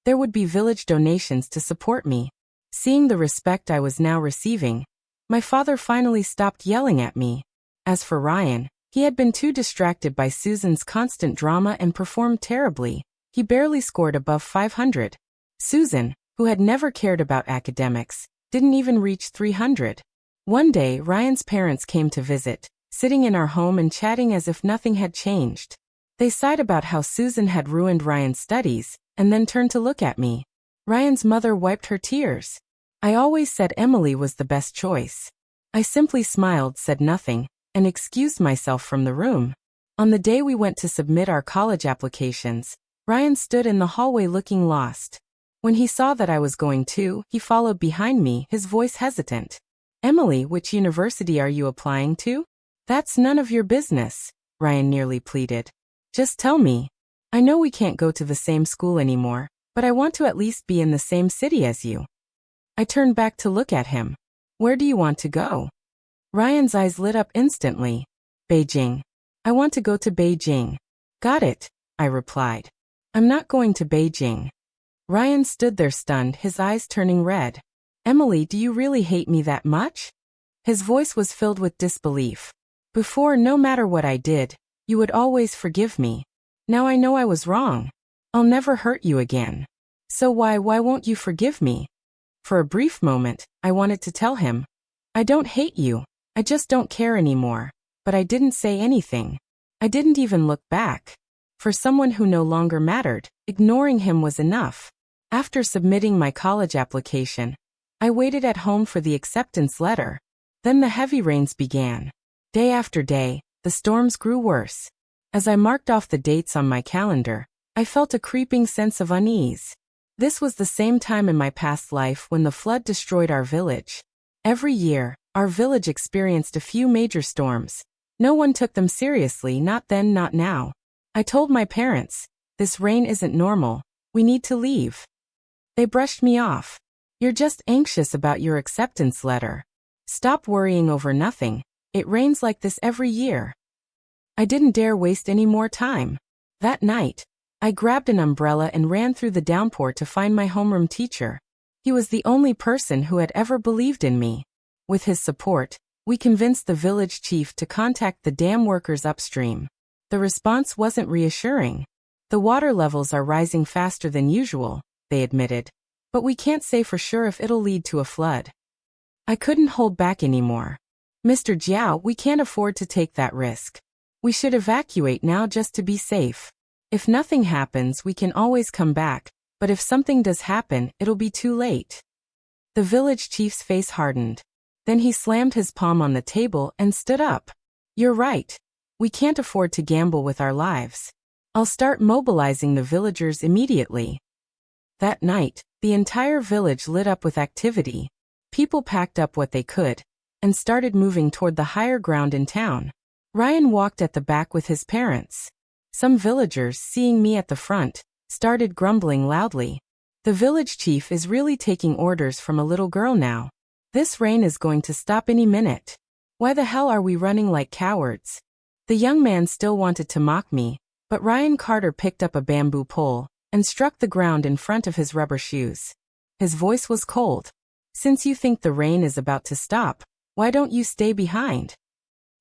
There would be village donations to support me. Seeing the respect I was now receiving, my father finally stopped yelling at me. As for Ryan, he had been too distracted by Susan's constant drama and performed terribly. He barely scored above 500. Susan, who had never cared about academics, didn't even reach 300. One day, Ryan's parents came to visit, sitting in our home and chatting as if nothing had changed. They sighed about how Susan had ruined Ryan's studies, and then turned to look at me. Ryan's mother wiped her tears. I always said Emily was the best choice. I simply smiled, said nothing, and excused myself from the room. On the day we went to submit our college applications, Ryan stood in the hallway looking lost. When he saw that I was going too, he followed behind me, his voice hesitant. "Emily, which university are you applying to?" "That's none of your business," Ryan nearly pleaded. "Just tell me. I know we can't go to the same school anymore, but I want to at least be in the same city as you." I turned back to look at him. "Where do you want to go?" Ryan's eyes lit up instantly. "Beijing. I want to go to Beijing." "Got it," I replied. "I'm not going to Beijing." Ryan stood there stunned, his eyes turning red. "Emily, do you really hate me that much?" His voice was filled with disbelief. "Before, no matter what I did, you would always forgive me. Now I know I was wrong. I'll never hurt you again. So why won't you forgive me?" For a brief moment, I wanted to tell him, "I don't hate you, I just don't care anymore," but I didn't say anything. I didn't even look back. For someone who no longer mattered, ignoring him was enough. After submitting my college application, I waited at home for the acceptance letter. Then the heavy rains began. Day after day, the storms grew worse. As I marked off the dates on my calendar, I felt a creeping sense of unease. This was the same time in my past life when the flood destroyed our village. Every year, our village experienced a few major storms. No one took them seriously, not then, not now. I told my parents, "This rain isn't normal, we need to leave." They brushed me off. "You're just anxious about your acceptance letter. Stop worrying over nothing, it rains like this every year." I didn't dare waste any more time. That night, I grabbed an umbrella and ran through the downpour to find my homeroom teacher. He was the only person who had ever believed in me. With his support, we convinced the village chief to contact the dam workers upstream. The response wasn't reassuring. "The water levels are rising faster than usual," they admitted, "but we can't say for sure if it'll lead to a flood." I couldn't hold back anymore. "Mr. Jiao, we can't afford to take that risk. We should evacuate now just to be safe. If nothing happens, we can always come back, but if something does happen, it'll be too late." The village chief's face hardened. Then he slammed his palm on the table and stood up. "You're right. We can't afford to gamble with our lives. I'll start mobilizing the villagers immediately." That night, the entire village lit up with activity. People packed up what they could and started moving toward the higher ground in town. Ryan walked at the back with his parents. Some villagers, seeing me at the front, started grumbling loudly. "The village chief is really taking orders from a little girl now. This rain is going to stop any minute. Why the hell are we running like cowards?" The young man still wanted to mock me, but Ryan Carter picked up a bamboo pole and struck the ground in front of his rubber shoes. His voice was cold. Since you think the rain is about to stop, why don't you stay behind?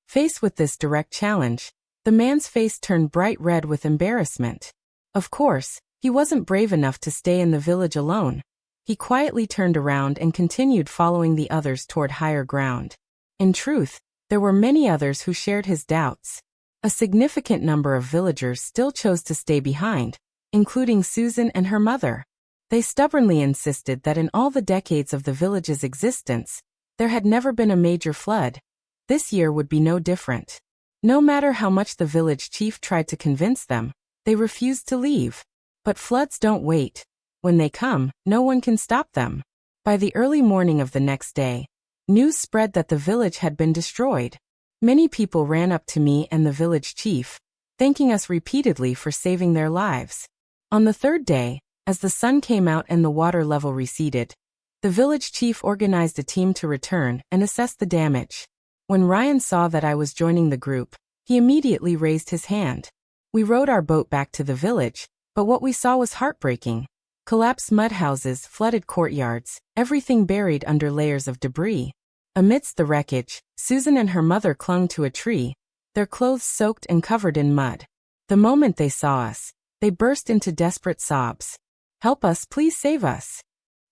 Faced with this direct challenge, the man's face turned bright red with embarrassment. Of course, he wasn't brave enough to stay in the village alone. He quietly turned around and continued following the others toward higher ground. In truth, there were many others who shared his doubts. A significant number of villagers still chose to stay behind, including Susan and her mother. They stubbornly insisted that in all the decades of the village's existence, there had never been a major flood. This year would be no different. No matter how much the village chief tried to convince them, they refused to leave. But floods don't wait. When they come, no one can stop them. By the early morning of the next day, news spread that the village had been destroyed. Many people ran up to me and the village chief, thanking us repeatedly for saving their lives. On the third day, as the sun came out and the water level receded, the village chief organized a team to return and assess the damage. When Ryan saw that I was joining the group, he immediately raised his hand. We rowed our boat back to the village, but what we saw was heartbreaking. Collapsed mud houses, flooded courtyards, everything buried under layers of debris. Amidst the wreckage, Susan and her mother clung to a tree, their clothes soaked and covered in mud. The moment they saw us, they burst into desperate sobs. "Help us, please save us."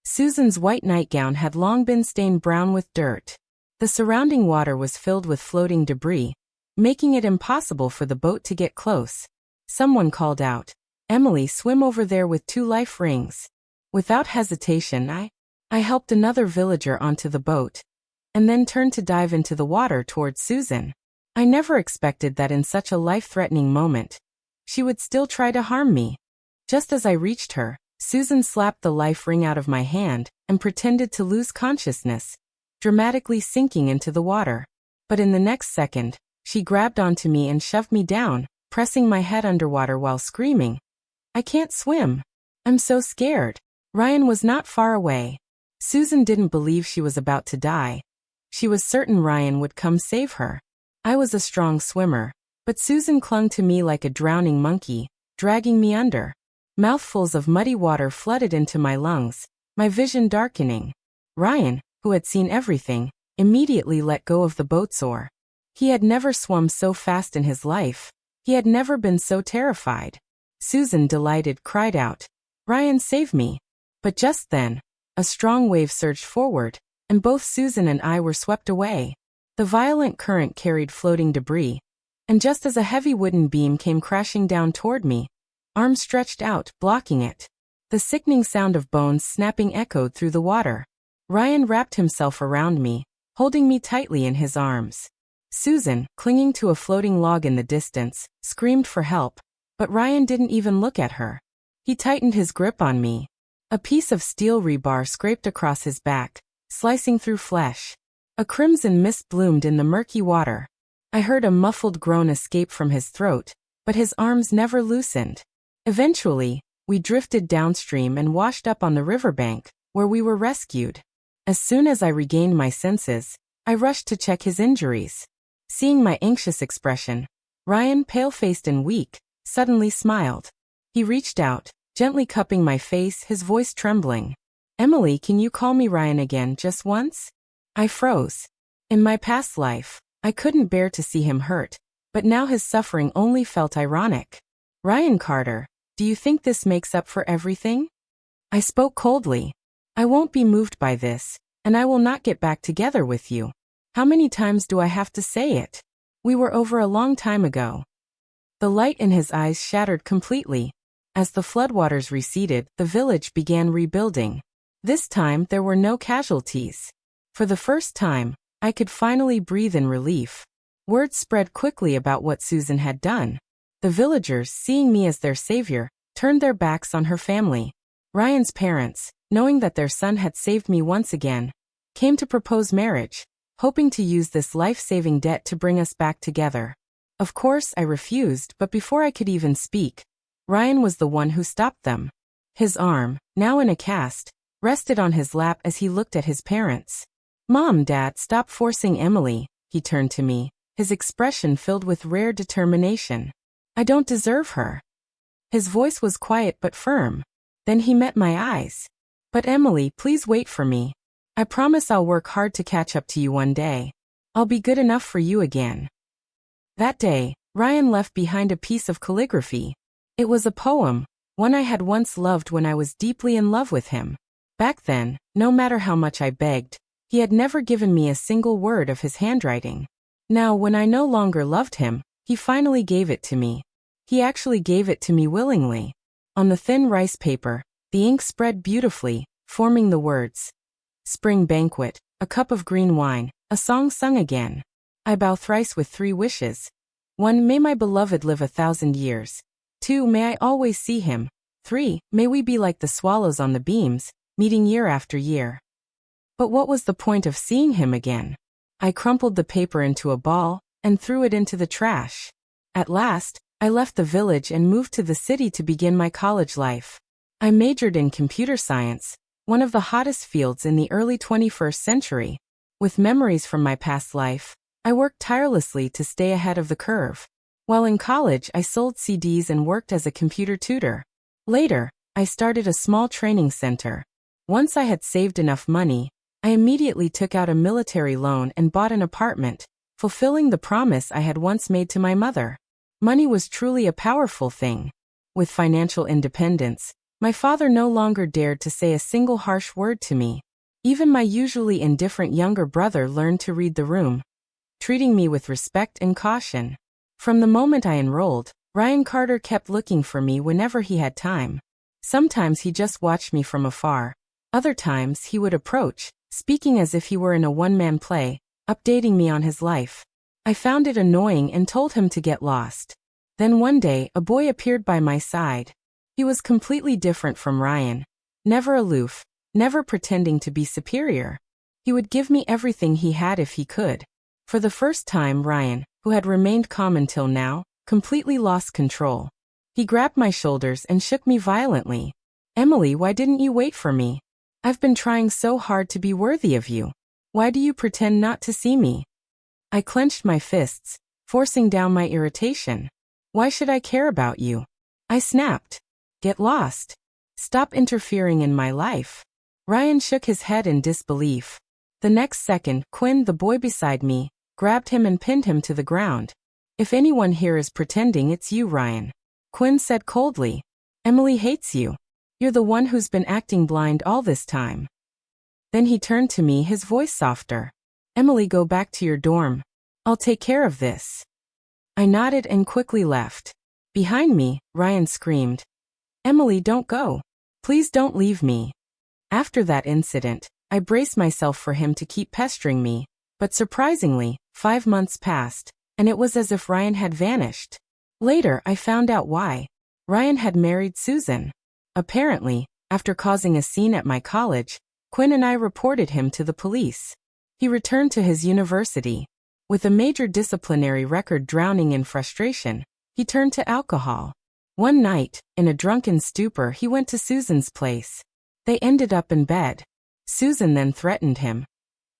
Susan's white nightgown had long been stained brown with dirt. The surrounding water was filled with floating debris, making it impossible for the boat to get close. Someone called out, "Emily, swim over there with 2 life rings." Without hesitation, I helped another villager onto the boat, and then turned to dive into the water towards Susan. I never expected that in such a life-threatening moment, she would still try to harm me. Just as I reached her, Susan slapped the life ring out of my hand and pretended to lose consciousness, dramatically sinking into the water. But in the next second, she grabbed onto me and shoved me down, pressing my head underwater while screaming, "I can't swim. I'm so scared." Ryan was not far away. Susan didn't believe she was about to die. She was certain Ryan would come save her. I was a strong swimmer, but Susan clung to me like a drowning monkey, dragging me under. Mouthfuls of muddy water flooded into my lungs, my vision darkening. Ryan, who had seen everything, immediately let go of the boat's oar. He had never swum so fast in his life. He had never been so terrified. Susan, delighted, cried out, "Ryan, save me." But just then, a strong wave surged forward, and both Susan and I were swept away. The violent current carried floating debris, and just as a heavy wooden beam came crashing down toward me, arms stretched out, blocking it. The sickening sound of bones snapping echoed through the water. Ryan wrapped himself around me, holding me tightly in his arms. Susan, clinging to a floating log in the distance, screamed for help, but Ryan didn't even look at her. He tightened his grip on me. A piece of steel rebar scraped across his back, slicing through flesh. A crimson mist bloomed in the murky water. I heard a muffled groan escape from his throat, but his arms never loosened. Eventually, we drifted downstream and washed up on the riverbank, where we were rescued. As soon as I regained my senses, I rushed to check his injuries. Seeing my anxious expression, Ryan, pale-faced and weak, suddenly smiled. He reached out, gently cupping my face, his voice trembling. "Emily, can you call me Ryan again just once?" I froze. In my past life, I couldn't bear to see him hurt, but now his suffering only felt ironic. "Ryan Carter, do you think this makes up for everything?" I spoke coldly. "I won't be moved by this, and I will not get back together with you. How many times do I have to say it? We were over a long time ago." The light in his eyes shattered completely. As the floodwaters receded, the village began rebuilding. This time, there were no casualties. For the first time, I could finally breathe in relief. Word spread quickly about what Susan had done. The villagers, seeing me as their savior, turned their backs on her family. Ryan's parents, knowing that their son had saved me once again, came to propose marriage, hoping to use this life-saving debt to bring us back together. Of course, I refused, but before I could even speak, Ryan was the one who stopped them. His arm, now in a cast, rested on his lap as he looked at his parents. "Mom, Dad, stop forcing Emily," he turned to me, his expression filled with rare determination. "I don't deserve her." His voice was quiet but firm. Then he met my eyes. "But Emily, please wait for me. I promise I'll work hard to catch up to you one day. I'll be good enough for you again." That day, Ryan left behind a piece of calligraphy. It was a poem, one I had once loved when I was deeply in love with him. Back then, no matter how much I begged, he had never given me a single word of his handwriting. Now, when I no longer loved him, he finally gave it to me. He actually gave it to me willingly. On the thin rice paper, the ink spread beautifully, forming the words: "Spring banquet, a cup of green wine, a song sung again. I bow thrice with 3 wishes. 1. May my beloved live 1,000 years. 2. May I always see him. 3. May we be like the swallows on the beams, meeting year after year." But what was the point of seeing him again? I crumpled the paper into a ball and threw it into the trash. At last, I left the village and moved to the city to begin my college life. I majored in computer science, one of the hottest fields in the early 21st century. With memories from my past life, I worked tirelessly to stay ahead of the curve. While in college, I sold CDs and worked as a computer tutor. Later, I started a small training center. Once I had saved enough money, I immediately took out a military loan and bought an apartment, fulfilling the promise I had once made to my mother. Money was truly a powerful thing. With financial independence, my father no longer dared to say a single harsh word to me. Even my usually indifferent younger brother learned to read the room, treating me with respect and caution. From the moment I enrolled, Ryan Carter kept looking for me whenever he had time. Sometimes he just watched me from afar. Other times he would approach, speaking as if he were in a one-man play, updating me on his life. I found it annoying and told him to get lost. Then one day, a boy appeared by my side. He was completely different from Ryan. Never aloof, never pretending to be superior. He would give me everything he had if he could. For the first time, Ryan, who had remained calm until now, completely lost control. He grabbed my shoulders and shook me violently. "Emily, why didn't you wait for me? I've been trying so hard to be worthy of you. Why do you pretend not to see me?" I clenched my fists, forcing down my irritation. "Why should I care about you?" I snapped. "Get lost. Stop interfering in my life." Ryan shook his head in disbelief. The next second, Quinn, the boy beside me, grabbed him and pinned him to the ground. "If anyone here is pretending, it's you, Ryan," Quinn said coldly. "Emily hates you. You're the one who's been acting blind all this time." Then he turned to me, his voice softer. "Emily, go back to your dorm. I'll take care of this." I nodded and quickly left. Behind me, Ryan screamed, "Emily, don't go. Please don't leave me." After that incident, I braced myself for him to keep pestering me, but surprisingly, 5 months passed, and it was as if Ryan had vanished. Later, I found out why. Ryan had married Susan. Apparently, after causing a scene at my college, Quinn and I reported him to the police. He returned to his university. With a major disciplinary record drowning in frustration, he turned to alcohol. One night, in a drunken stupor, he went to Susan's place. They ended up in bed. Susan then threatened him.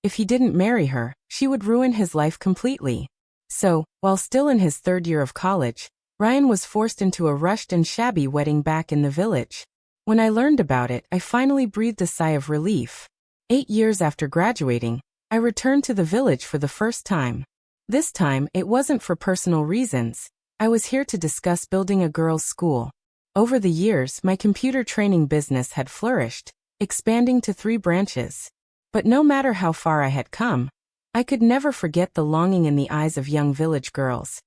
If he didn't marry her, she would ruin his life completely. So, while still in his 3rd year of college, Ryan was forced into a rushed and shabby wedding back in the village. When I learned about it, I finally breathed a sigh of relief. 8 years after graduating, I returned to the village for the first time. This time, it wasn't for personal reasons. I was here to discuss building a girls' school. Over the years, my computer training business had flourished, expanding to 3 branches. But no matter how far I had come, I could never forget the longing in the eyes of young village girls.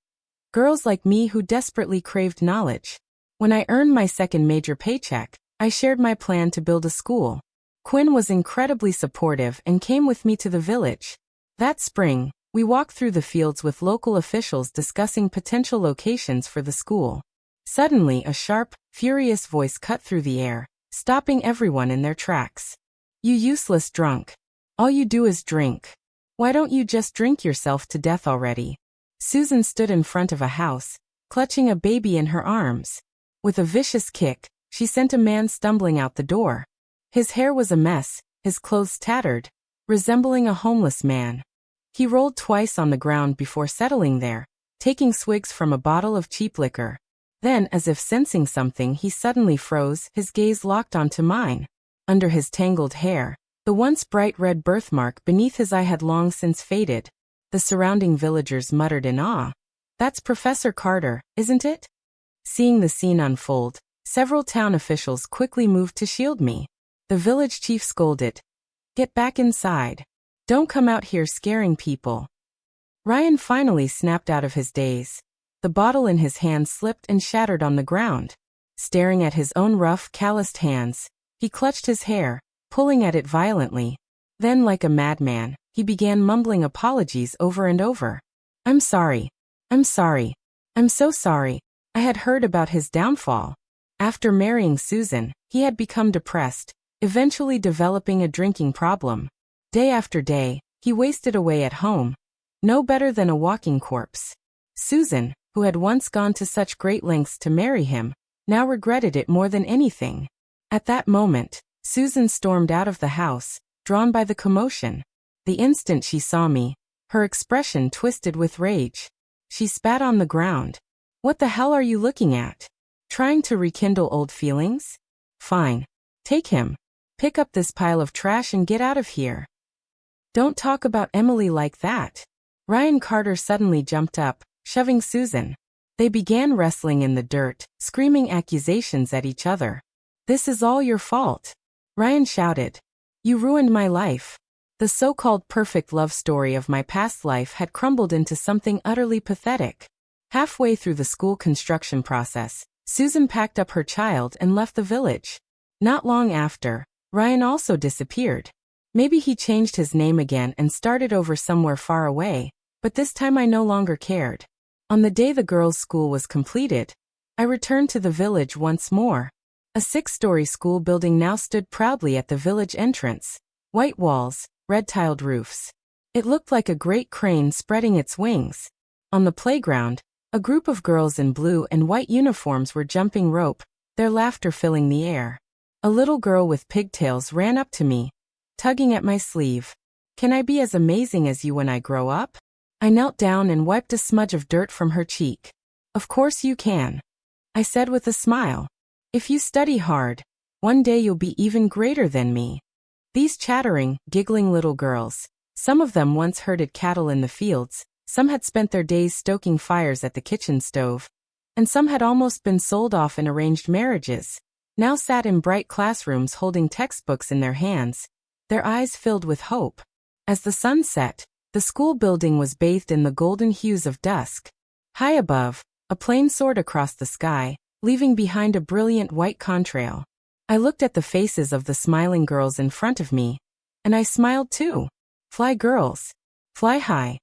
Girls like me who desperately craved knowledge. When I earned my 2nd major paycheck, I shared my plan to build a school. Quinn was incredibly supportive and came with me to the village. That spring, we walked through the fields with local officials discussing potential locations for the school. Suddenly, a sharp, furious voice cut through the air, stopping everyone in their tracks. "You useless drunk. All you do is drink. Why don't you just drink yourself to death already?" Susan stood in front of a house, clutching a baby in her arms. With a vicious kick, she sent a man stumbling out the door. His hair was a mess, his clothes tattered, resembling a homeless man. He rolled twice on the ground before settling there, taking swigs from a bottle of cheap liquor. Then, as if sensing something, he suddenly froze, his gaze locked onto mine. Under his tangled hair, The once bright red birthmark beneath his eye had long since faded. The surrounding villagers muttered in awe. "That's Professor Carter, isn't it?" Seeing the scene unfold, several town officials quickly moved to shield me. The village chief scolded, "Get back inside. Don't come out here scaring people." Ryan finally snapped out of his daze. The bottle in his hand slipped and shattered on the ground. Staring at his own rough, calloused hands, he clutched his hair, pulling at it violently. Then, like a madman, he began mumbling apologies over and over. "I'm sorry. I'm sorry. I'm so sorry." I had heard about his downfall. After marrying Susan, he had become depressed, eventually developing a drinking problem. Day after day, he wasted away at home, no better than a walking corpse. Susan, who had once gone to such great lengths to marry him, now regretted it more than anything. At that moment, Susan stormed out of the house, drawn by the commotion. The instant she saw me, her expression twisted with rage. She spat on the ground. "What the hell are you looking at? Trying to rekindle old feelings? Fine. Take him. Pick up this pile of trash and get out of here." "Don't talk about Emily like that." Ryan Carter suddenly jumped up, shoving Susan. They began wrestling in the dirt, screaming accusations at each other. "This is all your fault," Ryan shouted. "You ruined my life." The so-called perfect love story of my past life had crumbled into something utterly pathetic. Halfway through the school construction process, Susan packed up her child and left the village. Not long after, Ryan also disappeared. Maybe he changed his name again and started over somewhere far away, but this time I no longer cared. On the day the girls' school was completed, I returned to the village once more. A 6-story school building now stood proudly at the village entrance. White walls, red-tiled roofs. It looked like a great crane spreading its wings. On the playground, a group of girls in blue and white uniforms were jumping rope, their laughter filling the air. A little girl with pigtails ran up to me, tugging at my sleeve. "Can I be as amazing as you when I grow up?" I knelt down and wiped a smudge of dirt from her cheek. "Of course you can," I said with a smile. "If you study hard, one day you'll be even greater than me." These chattering, giggling little girls, some of them once herded cattle in the fields, some had spent their days stoking fires at the kitchen stove, and some had almost been sold off in arranged marriages, now sat in bright classrooms holding textbooks in their hands, their eyes filled with hope. As the sun set, the school building was bathed in the golden hues of dusk. High above, a plane soared across the sky, leaving behind a brilliant white contrail. I looked at the faces of the smiling girls in front of me, and I smiled too. Fly girls. Fly high.